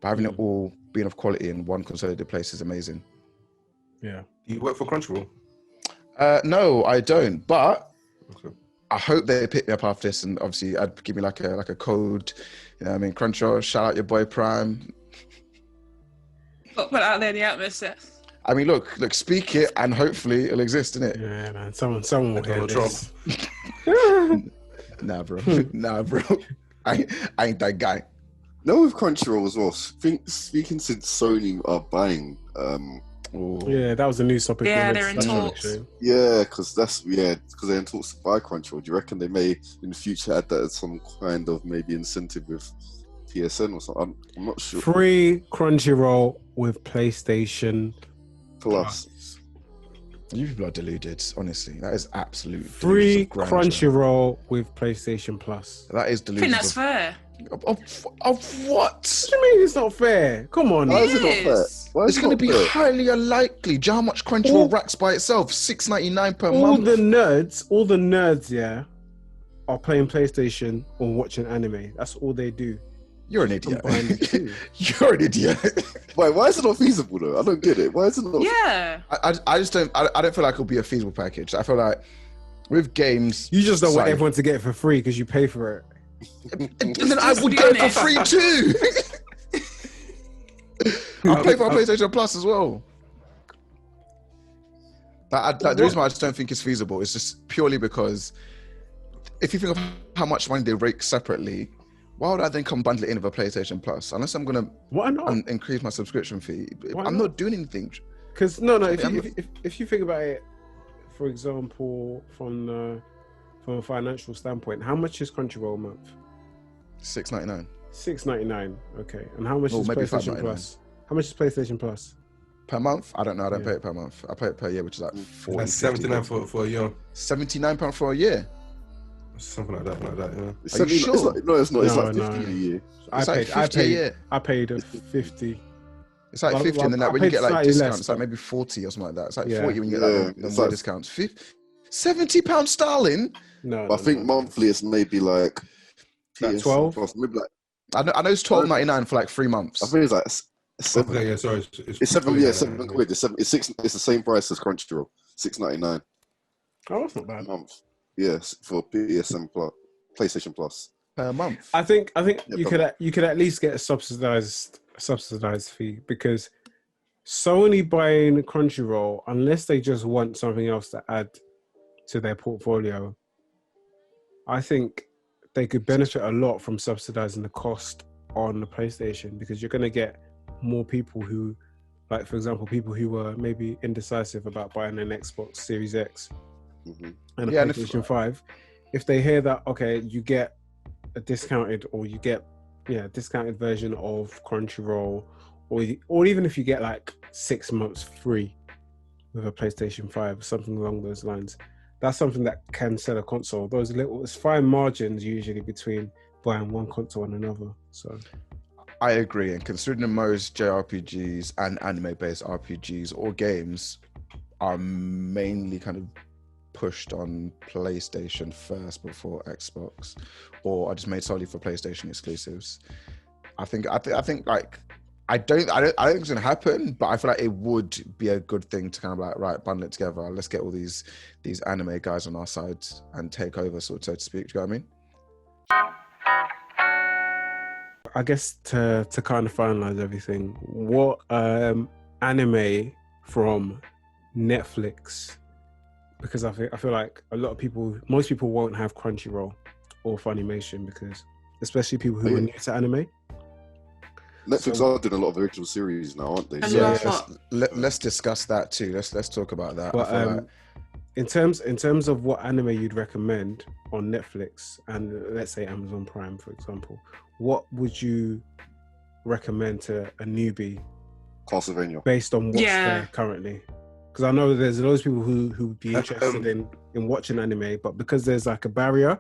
but having it all being of quality in one consolidated place is amazing. Yeah. You work for Crunchyroll? No, I don't, but Okay. I hope they pick me up after this, and obviously I'd give me like a code. You know what I mean? Crunchyroll, shout out your boy Prime. Put out there in the atmosphere. I mean, look, speak it, and hopefully it'll exist, innit? Yeah, man. Someone will hear Donald Trump. this. Nah, bro. I ain't that guy. No, with Crunchyroll as well. Speaking since Sony are buying, Yeah, that was a news topic. Yeah, we they're in touched on, talks. actually. because they're in talks to buy Crunchyroll. Do you reckon they may in the future add that as some kind of maybe incentive with PSN or something? I'm not sure. Free Crunchyroll with PlayStation Plus. You people are deluded, honestly. That is absolute Free delusions of grandeur. Crunchyroll with PlayStation Plus. That is I delusions. think that's fair. Of what? What do you mean it's not fair? Come on. Why is it not fair? Yes. Why is It's it going to not be fair? highly unlikely. Do you know how much Crunchyroll All- racks by itself? $6.99 per all month. the nerds, yeah, are playing PlayStation or watching anime. That's all they do. You're an idiot. Combine the two. You're an idiot. Wait, why is it not feasible though? I don't get it. Why is it not? Yeah. I just don't. I don't feel like it'll be a feasible package. I feel like with games, You just don't want Sorry. everyone to get it for free because you pay for it. and then I Let's would be get it for honest. free too. I'll pay for PlayStation Plus as well. The reason why I just don't think it's feasible is just purely because if you think of how much money they rake separately, why would I then come bundle it in with a PlayStation Plus? Unless I'm gonna Why not? increase my subscription fee, Why I'm not? not doing anything. Because no. I'm- If you think about it, for example, from a financial standpoint, how much is Crunchyroll a month? $6.99 $6.99. Okay, and how much Or is maybe PlayStation $5.99. Plus? How much is PlayStation Plus? per month. I don't know. I don't Yeah. pay it per month. I pay it per year, which is like 40, That's 50 79 quid. for a year. £79 for a year. Something like that, yeah. It's Are you 70 sure? It's not, no, it's not. It's No, like 50 no. a year. It's like 50 a year. I paid a 50. It's like Well, 50, and then I like, when you paid get like slightly discounts, less, it's like but- maybe 40 or something like that. It's like Yeah. 40 when you get Yeah, like the it's more like- discounts. £70 sterling. No, But I think monthly it's maybe like Like PS 12? Plus, maybe like I know it's $12.99 for like 3 months. I think it's like Seven. Okay, yeah, sorry. It's seven. Yeah, £7. It's seven. It's six. It's the same price as Crunchyroll. $6.99 Oh, that's not a bad. month. Yes, for PSN Plus, PlayStation Plus. per month. I think Yeah, you could at least get a subsidized fee, because Sony buying Crunchyroll, unless they just want something else to add to their portfolio, I think they could benefit a lot from subsidizing the cost on the PlayStation, because you're going to get more people who, like, for example, people who were maybe indecisive about buying an Xbox Series X Mhm. and a Yeah, and PlayStation 5. If they hear that, okay, you get a discounted, or you get discounted version of Crunchyroll, or even if you get like 6 months free with a PlayStation 5, something along those lines, that's something that can sell a console. It's fine margins usually between buying one console and another. So I agree, and considering most JRPGs and anime-based RPGs or games are mainly kind of pushed on PlayStation first before Xbox, or are just made solely for PlayStation exclusives, I think like I don't think it's gonna happen, but I feel like it would be a good thing to kind of like, right, bundle it together. Let's get all these anime guys on our side and take over, so to speak. Do you know what I mean? I guess to kind of finalize everything, what anime from Netflix? Because I feel like most people won't have Crunchyroll or Funimation, because especially people who are new to anime. Netflix are doing a lot of original series now, aren't they? And So you yeah, have Let's discuss that too. Let's talk about that. But I feel like in terms of what anime you'd recommend on Netflix and let's say Amazon Prime, for example, what would you recommend to a newbie Castlevania. based on what's there currently? Because I know there's loads of people who would be interested in watching anime, but because there's like a barrier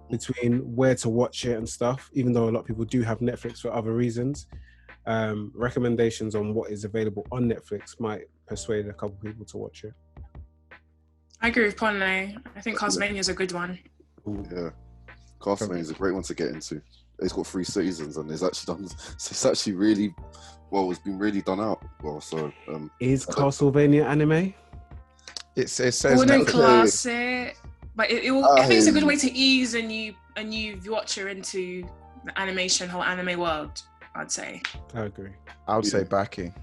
between where to watch it and stuff, even though a lot of people do have Netflix for other reasons, recommendations on what is available on Netflix might persuade a couple people to watch it. I agree with Ponle. I think Castlevania is a good one. Yeah, Castlevania is a great one to get into. It's got 3 seasons, and it's actually really well. It's been really done out well. So Is Castlevania anime? it says I wouldn't Netflix. class it, but I think it's a good way to ease a new watcher into the whole anime world, I'd say. I agree. I would say Baki.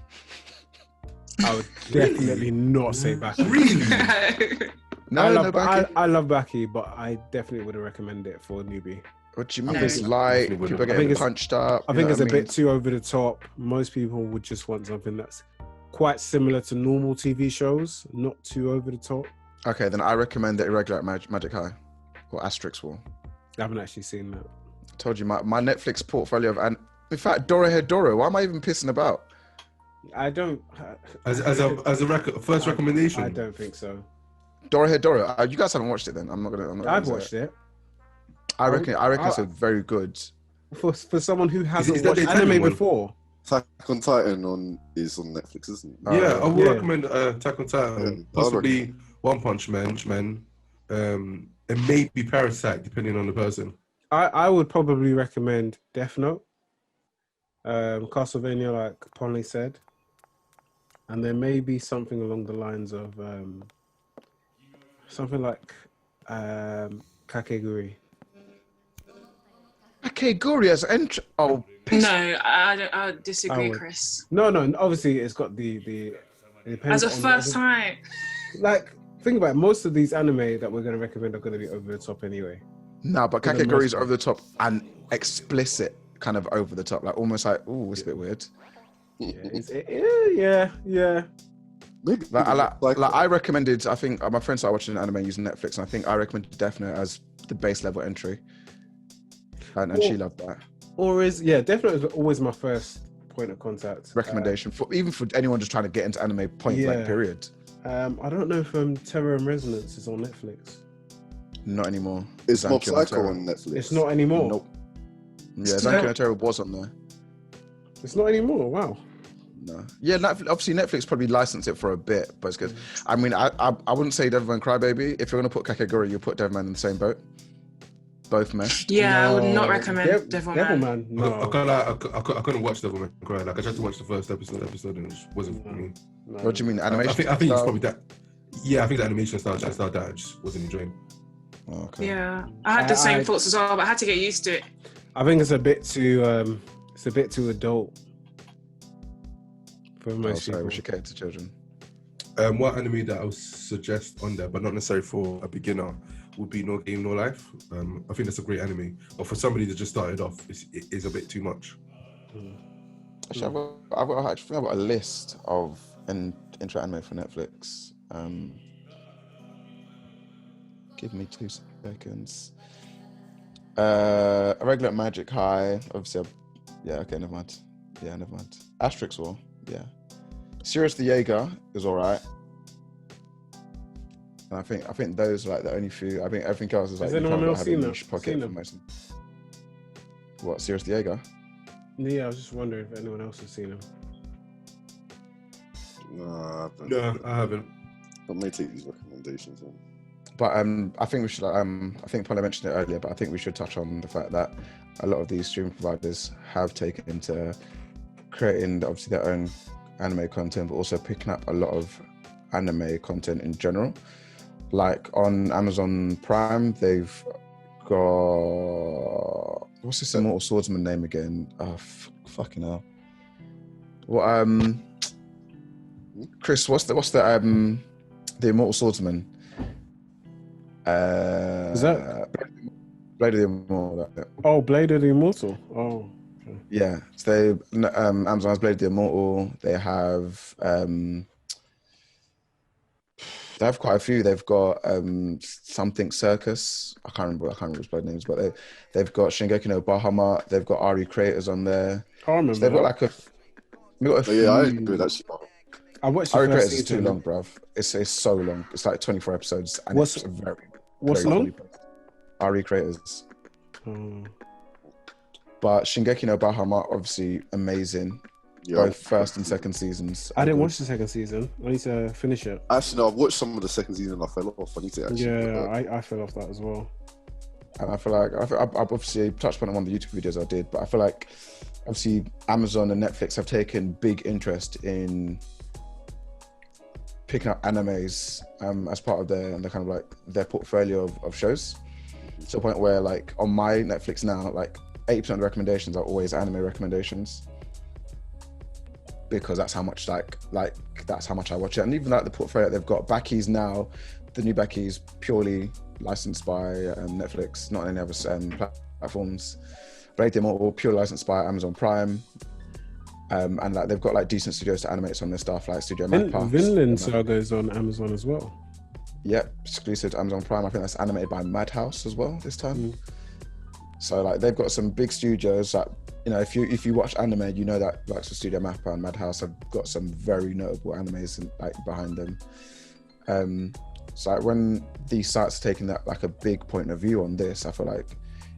I would definitely not say Baki. Really? No, Baki. I love Baki, but I definitely wouldn't recommend it for a newbie. What do you mean? No. It's light. Definitely People are wouldn't. getting punched up. I you think know it's what a I mean? bit too over the top. Most people would just want something that's quite similar to normal TV shows, not too over the top. Okay, then I recommend the Irregular Magic High or Asterix War. I haven't actually seen that. Told you my Netflix portfolio of in fact Doro. Why am I even pissing about? I don't. As a first recommendation. I don't think so. Doro. You guys haven't watched it then. I'm not gonna I've say watched it. I reckon it's a very good. For someone who hasn't is that watched the Italian anime one? before. Attack on Titan is on Netflix, isn't it? Yeah, I would Yeah. recommend Attack on Titan, Yeah, possibly One Punch Man, and maybe Parasite, depending on the person. I would probably recommend Death Note, Castlevania, like Ponley said, and then maybe something along the lines of something like Kakegurui. Okay, Guri as entry. Oh, piss. No, I disagree, I would. Chris. No, obviously it's got the it depends As a on first time. like think about it, most of these anime that we're going to recommend are going to be over the top anyway. No, but For the Kakegurui most is over the top and explicit, kind of over the top, like almost like, ooh, it's a bit weird. Yeah. Maybe I recommended. I think my friend started watching anime using Netflix, and I think I recommended Death Note as the base level entry, and she loved that Definitely was always my first point of contact. recommendation for anyone just trying to get into anime. Point blank. Period. I don't know if Terror and Resonance is on Netflix. Not anymore. Is Mob Zankiyo no Psycho Terror. on Netflix? It's not anymore. Nope. Yeah, Still? Zankiyo no Terror was on there. It's not anymore. Wow. No. Yeah, obviously Netflix probably licensed it for a bit, but it's good. I mean, I wouldn't say Devilman Crybaby. If you're gonna put Kakegurui, you put Devilman in the same boat. both messed. Yeah, I would not No, recommend Devilman. Devilman. No, I couldn't watch Devil May Cry. Like I tried to watch the first episode and it wasn't for me. no. What do you mean, I animation? think it's style? probably that. Yeah, I think the animation style that I just wasn't enjoying. Oh, okay. Yeah, I had the same I- thoughts as well, but I had to get used to it. I think it's a bit too adult for Oh, most sorry, we people. should cater to children. One anime that I would suggest on there, but not necessarily for a beginner, would be No Game No Life. I think that's a great anime, but for somebody that just started off, it is a bit too much. Actually, I've got a list of intro anime for Netflix. Give me 2 seconds. A regular Magic High, obviously. Okay, never mind. Yeah, never mind. Asterix War, yeah. Sirius the Jaeger is alright. And I think those are like the only few. I think everything else is like. Has anyone else seen them? Pocket for most. What, Sirius the Jaeger? Yeah, I was just wondering if anyone else has seen him. Nah, No, I haven't. I may take these recommendations on. But I think we should. I think Paula mentioned it earlier, but I think we should touch on the fact that a lot of these streaming providers have taken into creating obviously their own anime content, but also picking up a lot of anime content in general. Like on Amazon Prime, they've got what's this Immortal Swordsman name again? Oh, fucking hell! What Chris? What's the Immortal Swordsman? Is that Blade of the Immortal? Oh, Blade of the Immortal? Oh, okay. Yeah. So they Amazon has Blade of the Immortal. They have quite a few. They've got something Circus. I can't remember his blood names, but they've got Shingeki no Bahama. They've got Ari creators on there. I remember. So they've got like Oh, yeah, I agree. Actually, I watched the Ari first creators is too season. long, bruv. It's so long. It's like 24 episodes, and What's- it's very What's very long? poorly put. Ari creators. Oh. But Shingeki no Bahama, obviously amazing. yeah. Both first and second seasons. I are didn't good. watch the second season. I need to finish it. Actually, no, I've watched some of the second season and I fell off. I need to actually. Yeah, I fell off that as well. And I feel like I've obviously touched on one of the YouTube videos I did, but I feel like obviously Amazon and Netflix have taken big interest in picking up animes as part of their kind of like their portfolio of shows. To the point where like on my Netflix now, like 80% of the recommendations are always anime recommendations. Because that's how much like that's how much I watch it. And even like the portfolio they've got, Backy's now, the new Backy's purely licensed by Netflix, not any other platforms. Blade the Immortal, pure licensed by Amazon Prime. And like they've got like decent studios to animate some of their stuff, like Studio Madpass. Vinland Saga is on Amazon as well. Yep, exclusive to Amazon Prime. I think that's animated by Madhouse as well this time. So like they've got some big studios that, you know, if you watch anime, you know that like so Studio Mappa and Madhouse have got some very notable animes like behind them. So like when these sites are taking that like a big point of view on this, I feel like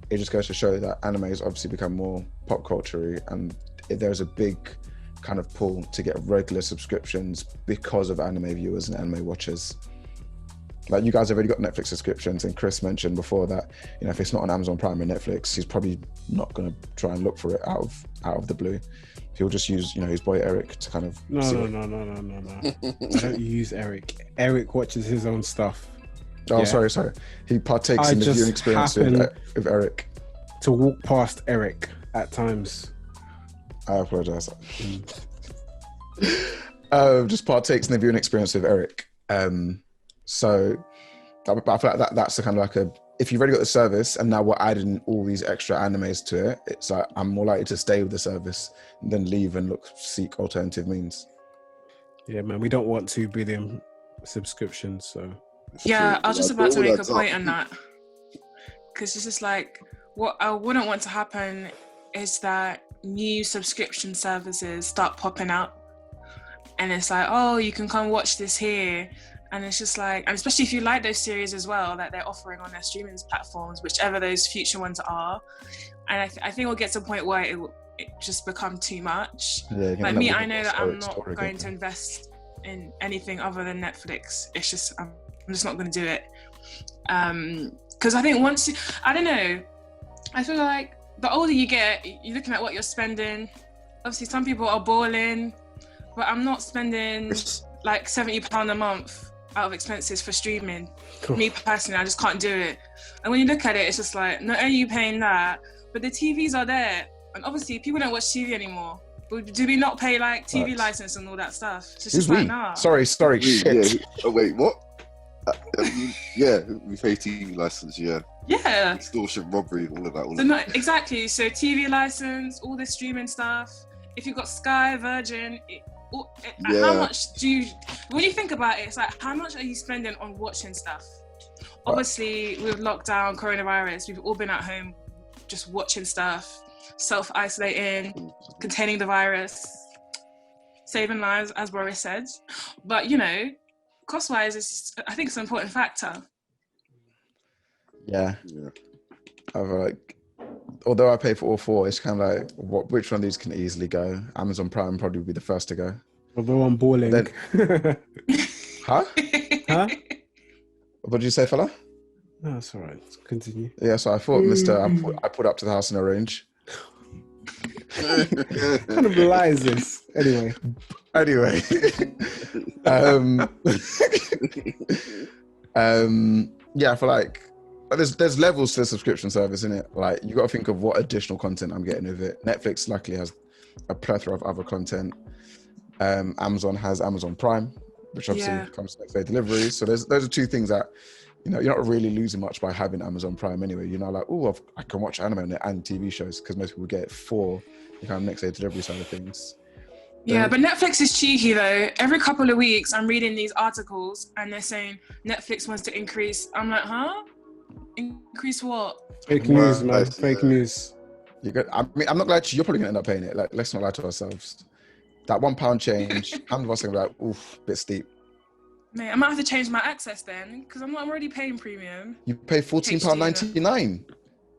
it just goes to show that anime has obviously become more pop culture-y, and there's a big kind of pull to get regular subscriptions because of anime viewers and anime watchers. Like you guys have already got Netflix subscriptions, and Chris mentioned before that, you know, if it's not on Amazon Prime and Netflix, he's probably not going to try and look for it out of the blue. He'll just use, you know, his boy Eric to kind of see No. it. I don't use Eric. Eric watches his own stuff. Oh, Yeah. sorry. He partakes I in the just viewing experience with Eric. To walk past Eric at times. I apologize. Just partakes in the viewing experience with Eric. So I feel like that's the kind of like if you've already got the service and now we're adding all these extra animes to it, it's like I'm more likely to stay with the service than leave and seek alternative means. Yeah, man, we don't want 2 billion subscriptions, so It's Yeah, true. I was just Like, about to all make a adds point up. on that. Because it's just like, what I wouldn't want to happen is that new subscription services start popping out. And it's like, oh, you can come watch this here. And it's just like, and especially if you like those series as well that they're offering on their streaming platforms, whichever those future ones are. And I think it'll get to a point where it just become too much. Yeah, Like me, I know that I'm not going to invest in anything other than Netflix. It's just I'm just not going to do it. Because I think I don't know, I feel like the older you get, you're looking at what you're spending. Obviously, some people are balling, but I'm not spending like £70 a month out of expenses for streaming. Cool. Me personally, I just can't do it. And when you look at it, it's just like, not only are you paying that, but the TVs are there. And obviously, people don't watch TV anymore. But do we not pay like TV license and all that stuff? So it's just like, nah. Sorry, shit. Yeah. Oh wait, what? Yeah, we pay TV license. Yeah. Extortion, robbery, all of that. Exactly. So TV license, all the streaming stuff. If you've got Sky, Virgin, how much do you? When you think about it, it's like, how much are you spending on watching stuff? Obviously, with lockdown, coronavirus, we've all been at home just watching stuff, self-isolating, containing the virus, saving lives, as Boris said. But, you know, cost-wise, I think it's an important factor. Yeah. I've like, although I pay for all four, it's kind of like, which one of these can easily go? Amazon Prime probably would be the first to go. Although I'm balling. Huh? Huh? What did you say, fella? No, it's all right. Continue. Yeah, so I thought, I put up to the house in a range. What kind of lie is this? Anyway. Yeah, for like, there's levels to the subscription service, isn't it? Like, you got to think of what additional content I'm getting with it. Netflix luckily has a plethora of other content. Amazon has Amazon Prime, which obviously comes next day delivery. So those are two things that, you know, you're not really losing much by having Amazon Prime anyway. You're not like, oh, I can watch anime and TV shows, because most people get it for the kind of next day delivery side of things. Yeah, but Netflix is cheeky though. Every couple of weeks, I'm reading these articles and they're saying Netflix wants to increase. I'm like, huh? Increase what? Fake news, man. Fake news. I mean, I'm not glad you're probably going to end up paying it. Like, let's not lie to ourselves. That £1 change, how many of us are going to be like, oof, bit steep. Mate, I might have to change my access then, because I'm already paying premium. You pay £14.99?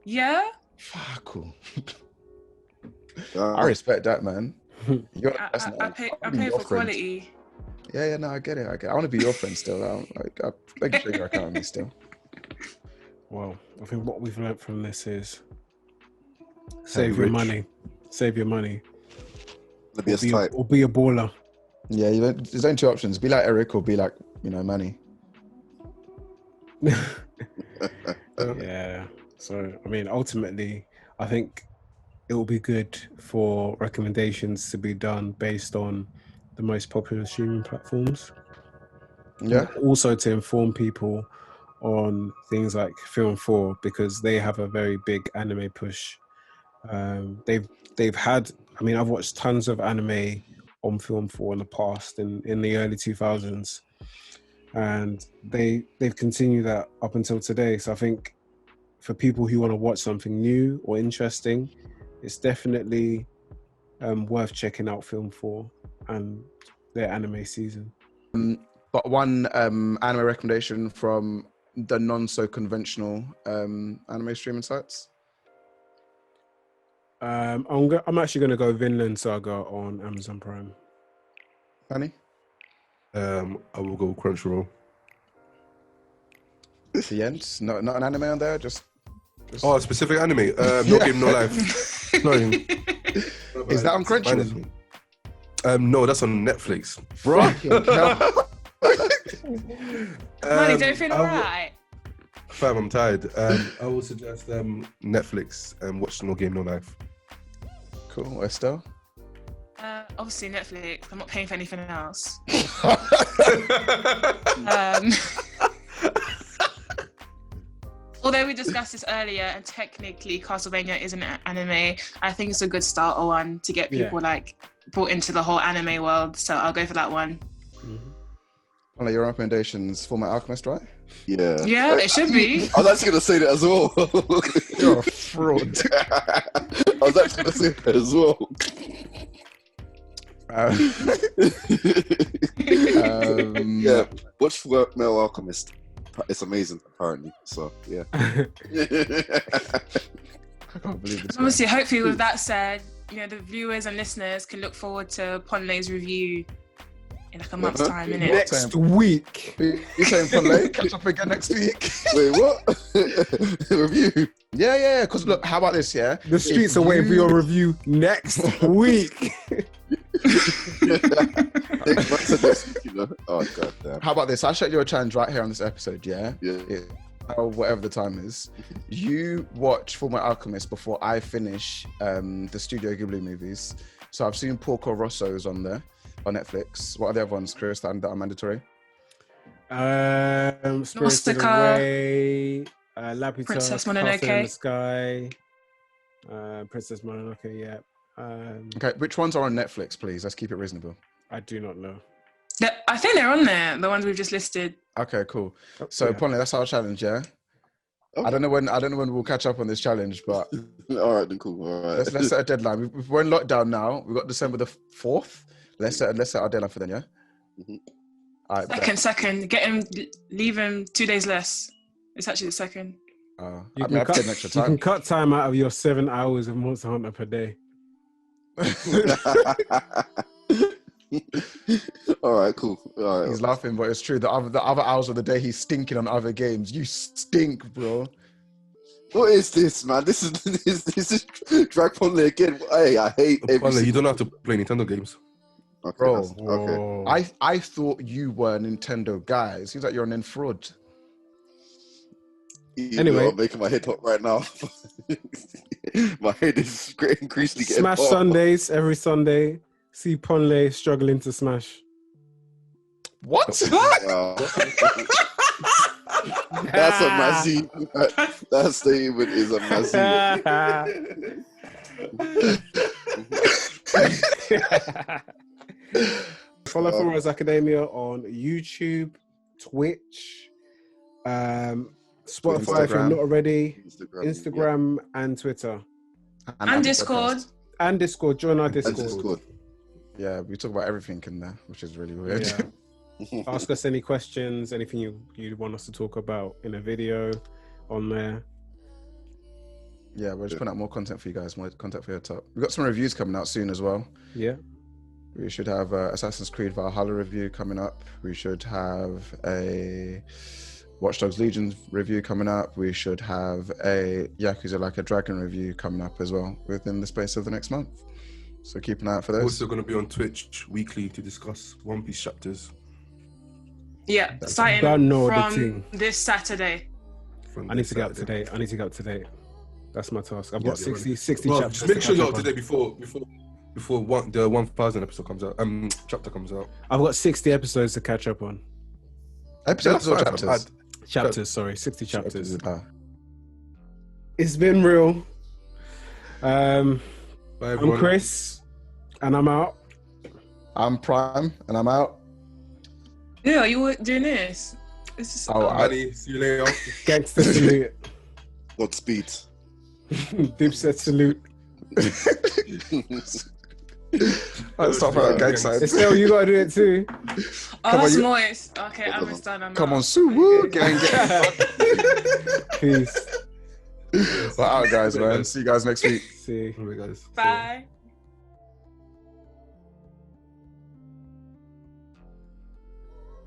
Yeah? Fuck, cool. I respect that, man. I pay for quality. Yeah, no, I get it. I want to be your friend still. I'm making sure you're account with me still. Well, I think what we've learned from this is save your money. Save your money. Or be a baller. Yeah, there's only two options. Be like Eric or be like, you know, Manny. Yeah. So, I mean, ultimately, I think it will be good for recommendations to be done based on the most popular streaming platforms. Yeah. Also to inform people on things like Film 4, because they have a very big anime push. They've had, I mean, I've watched tons of anime on Film 4 in the past, in the early 2000s, and they've continued that up until today. So I think for people who want to watch something new or interesting, it's definitely worth checking out Film 4 and their anime season. But one anime recommendation from the non-so-conventional anime streaming sites? I'm actually going to go Vinland Saga on Amazon Prime. Honey? I will go Crunchyroll. The end? Not an anime on there? Just... Oh, a specific anime? No Game, No Life. Sorry. Is that on Crunchyroll? No, that's on Netflix. Bro. Money, don't feel alright. Fam, I'm tired. I will suggest Netflix and watch No Game, No Life. Cool. Estelle? Obviously Netflix. I'm not paying for anything else. Although we discussed this earlier, and technically Castlevania is an anime, I think it's a good starter one to get people like brought into the whole anime world. So I'll go for that one. One of your recommendations, Fullmetal Alchemist, right? Yeah. Yeah, it should be. I was actually going to say that as well. You're a fraud. I was actually going to say that as well. Yeah, watch Fullmetal Alchemist. It's amazing, apparently. So, yeah. I can't believe this. Obviously, hopefully with that said, you know, the viewers and listeners can look forward to Ponley's review in like a month's time, innit? Next week. You saying Pele? Catch up again next week. Wait, what? Review. Yeah. Because look, how about this? Yeah, The streets are waiting for your review next week. Oh god damn. How about this? I'll show you a challenge right here on this episode. Yeah. Yeah. Or whatever the time is. You watch Fullmetal Alchemist before I finish the Studio Ghibli movies. So I've seen Porco Rosso's on there on Netflix. What are the other ones, Chris, that are mandatory? Spirited Nausicaa, Away, Laputa, Princess Castle in Mononoke. the Sky, Princess Mononoke. Yeah. Okay, which ones are on Netflix, please? Let's keep it reasonable. I do not know. I think they're on there, the ones we've just listed. Okay, cool. So, yeah. Ponle, that's our challenge, yeah? Okay. I don't know when we'll catch up on this challenge, but All right, then cool. All right. let's set a deadline. We're in lockdown now. We've got December the 4th. Let's set our deadline for then, yeah? Mhm. All right, bet. Second. Leave him 2 days less. It's actually the second. I You mean, I've taken extra you can time. cut time out of your 7 hours of Monster Hunter per day. All right, cool. All right. He's laughing, but it's true. The other hours of the day, he's stinking on other games. You stink, bro. What is this, man? This is Drag Ponley again. Hey, I hate every Ponle, you single- don't have to play Nintendo games. Okay, Bro. that's- okay. Whoa. I thought you were a Nintendo guy. It seems like you're a Nin fraud. You Anyway. are making my head hot right now. My head is increasingly getting Smash hot. Sundays every Sunday. See Ponle struggling to smash. What? Wow. That's a mazzy. That statement is a mazzy. Follow Flores Academia on YouTube, Twitch, Spotify if you're Instagram. not already, Instagram. Instagram and Twitter. And Apple Discord. Podcast. And Discord. Join our And Discord. Discord. Yeah, we talk about everything in there, which is really weird. Yeah. Ask us any questions, anything you want us to talk about in a video on there. Yeah, we're just putting out more content for you guys, more content for your top. We've got some reviews coming out soon as well. Yeah. We should have Assassin's Creed Valhalla review coming up. We should have a Watch Dogs Legion review coming up. We should have a Yakuza Like a Dragon review coming up as well within the space of the next month. So keep an eye out for those. Also going to be on Twitch weekly to discuss One Piece chapters. Yeah, Don't starting know the from thing. this Saturday. from I need this to get up to Saturday. date. I need to get up to date. That's my task. I've Yeah, got yeah, 60 Well, chapters. just make to sure catch you're up up on. to date before the 1,000 episode comes out. Chapter comes out. I've got 60 episodes to catch up on. Episodes or That's chapters? fine. Chapters, sorry, 60 chapters. Ah. It's been real. Bye, I'm everyone. Chris, and I'm out. I'm Prime, and I'm out. Yeah, you were doing this. This is Oh, Buddy, see you later. Gangster salute. Godspeed. Dipset salute. Let's talk about gang signs. Estelle, you gotta do it too. Oh, that's you- moist. Okay, I'm done. I'm Come out. on, Sue Woo, gang, gang. Peace. Well, out, guys, man. See you guys next week. See. Alright, guys. Bye.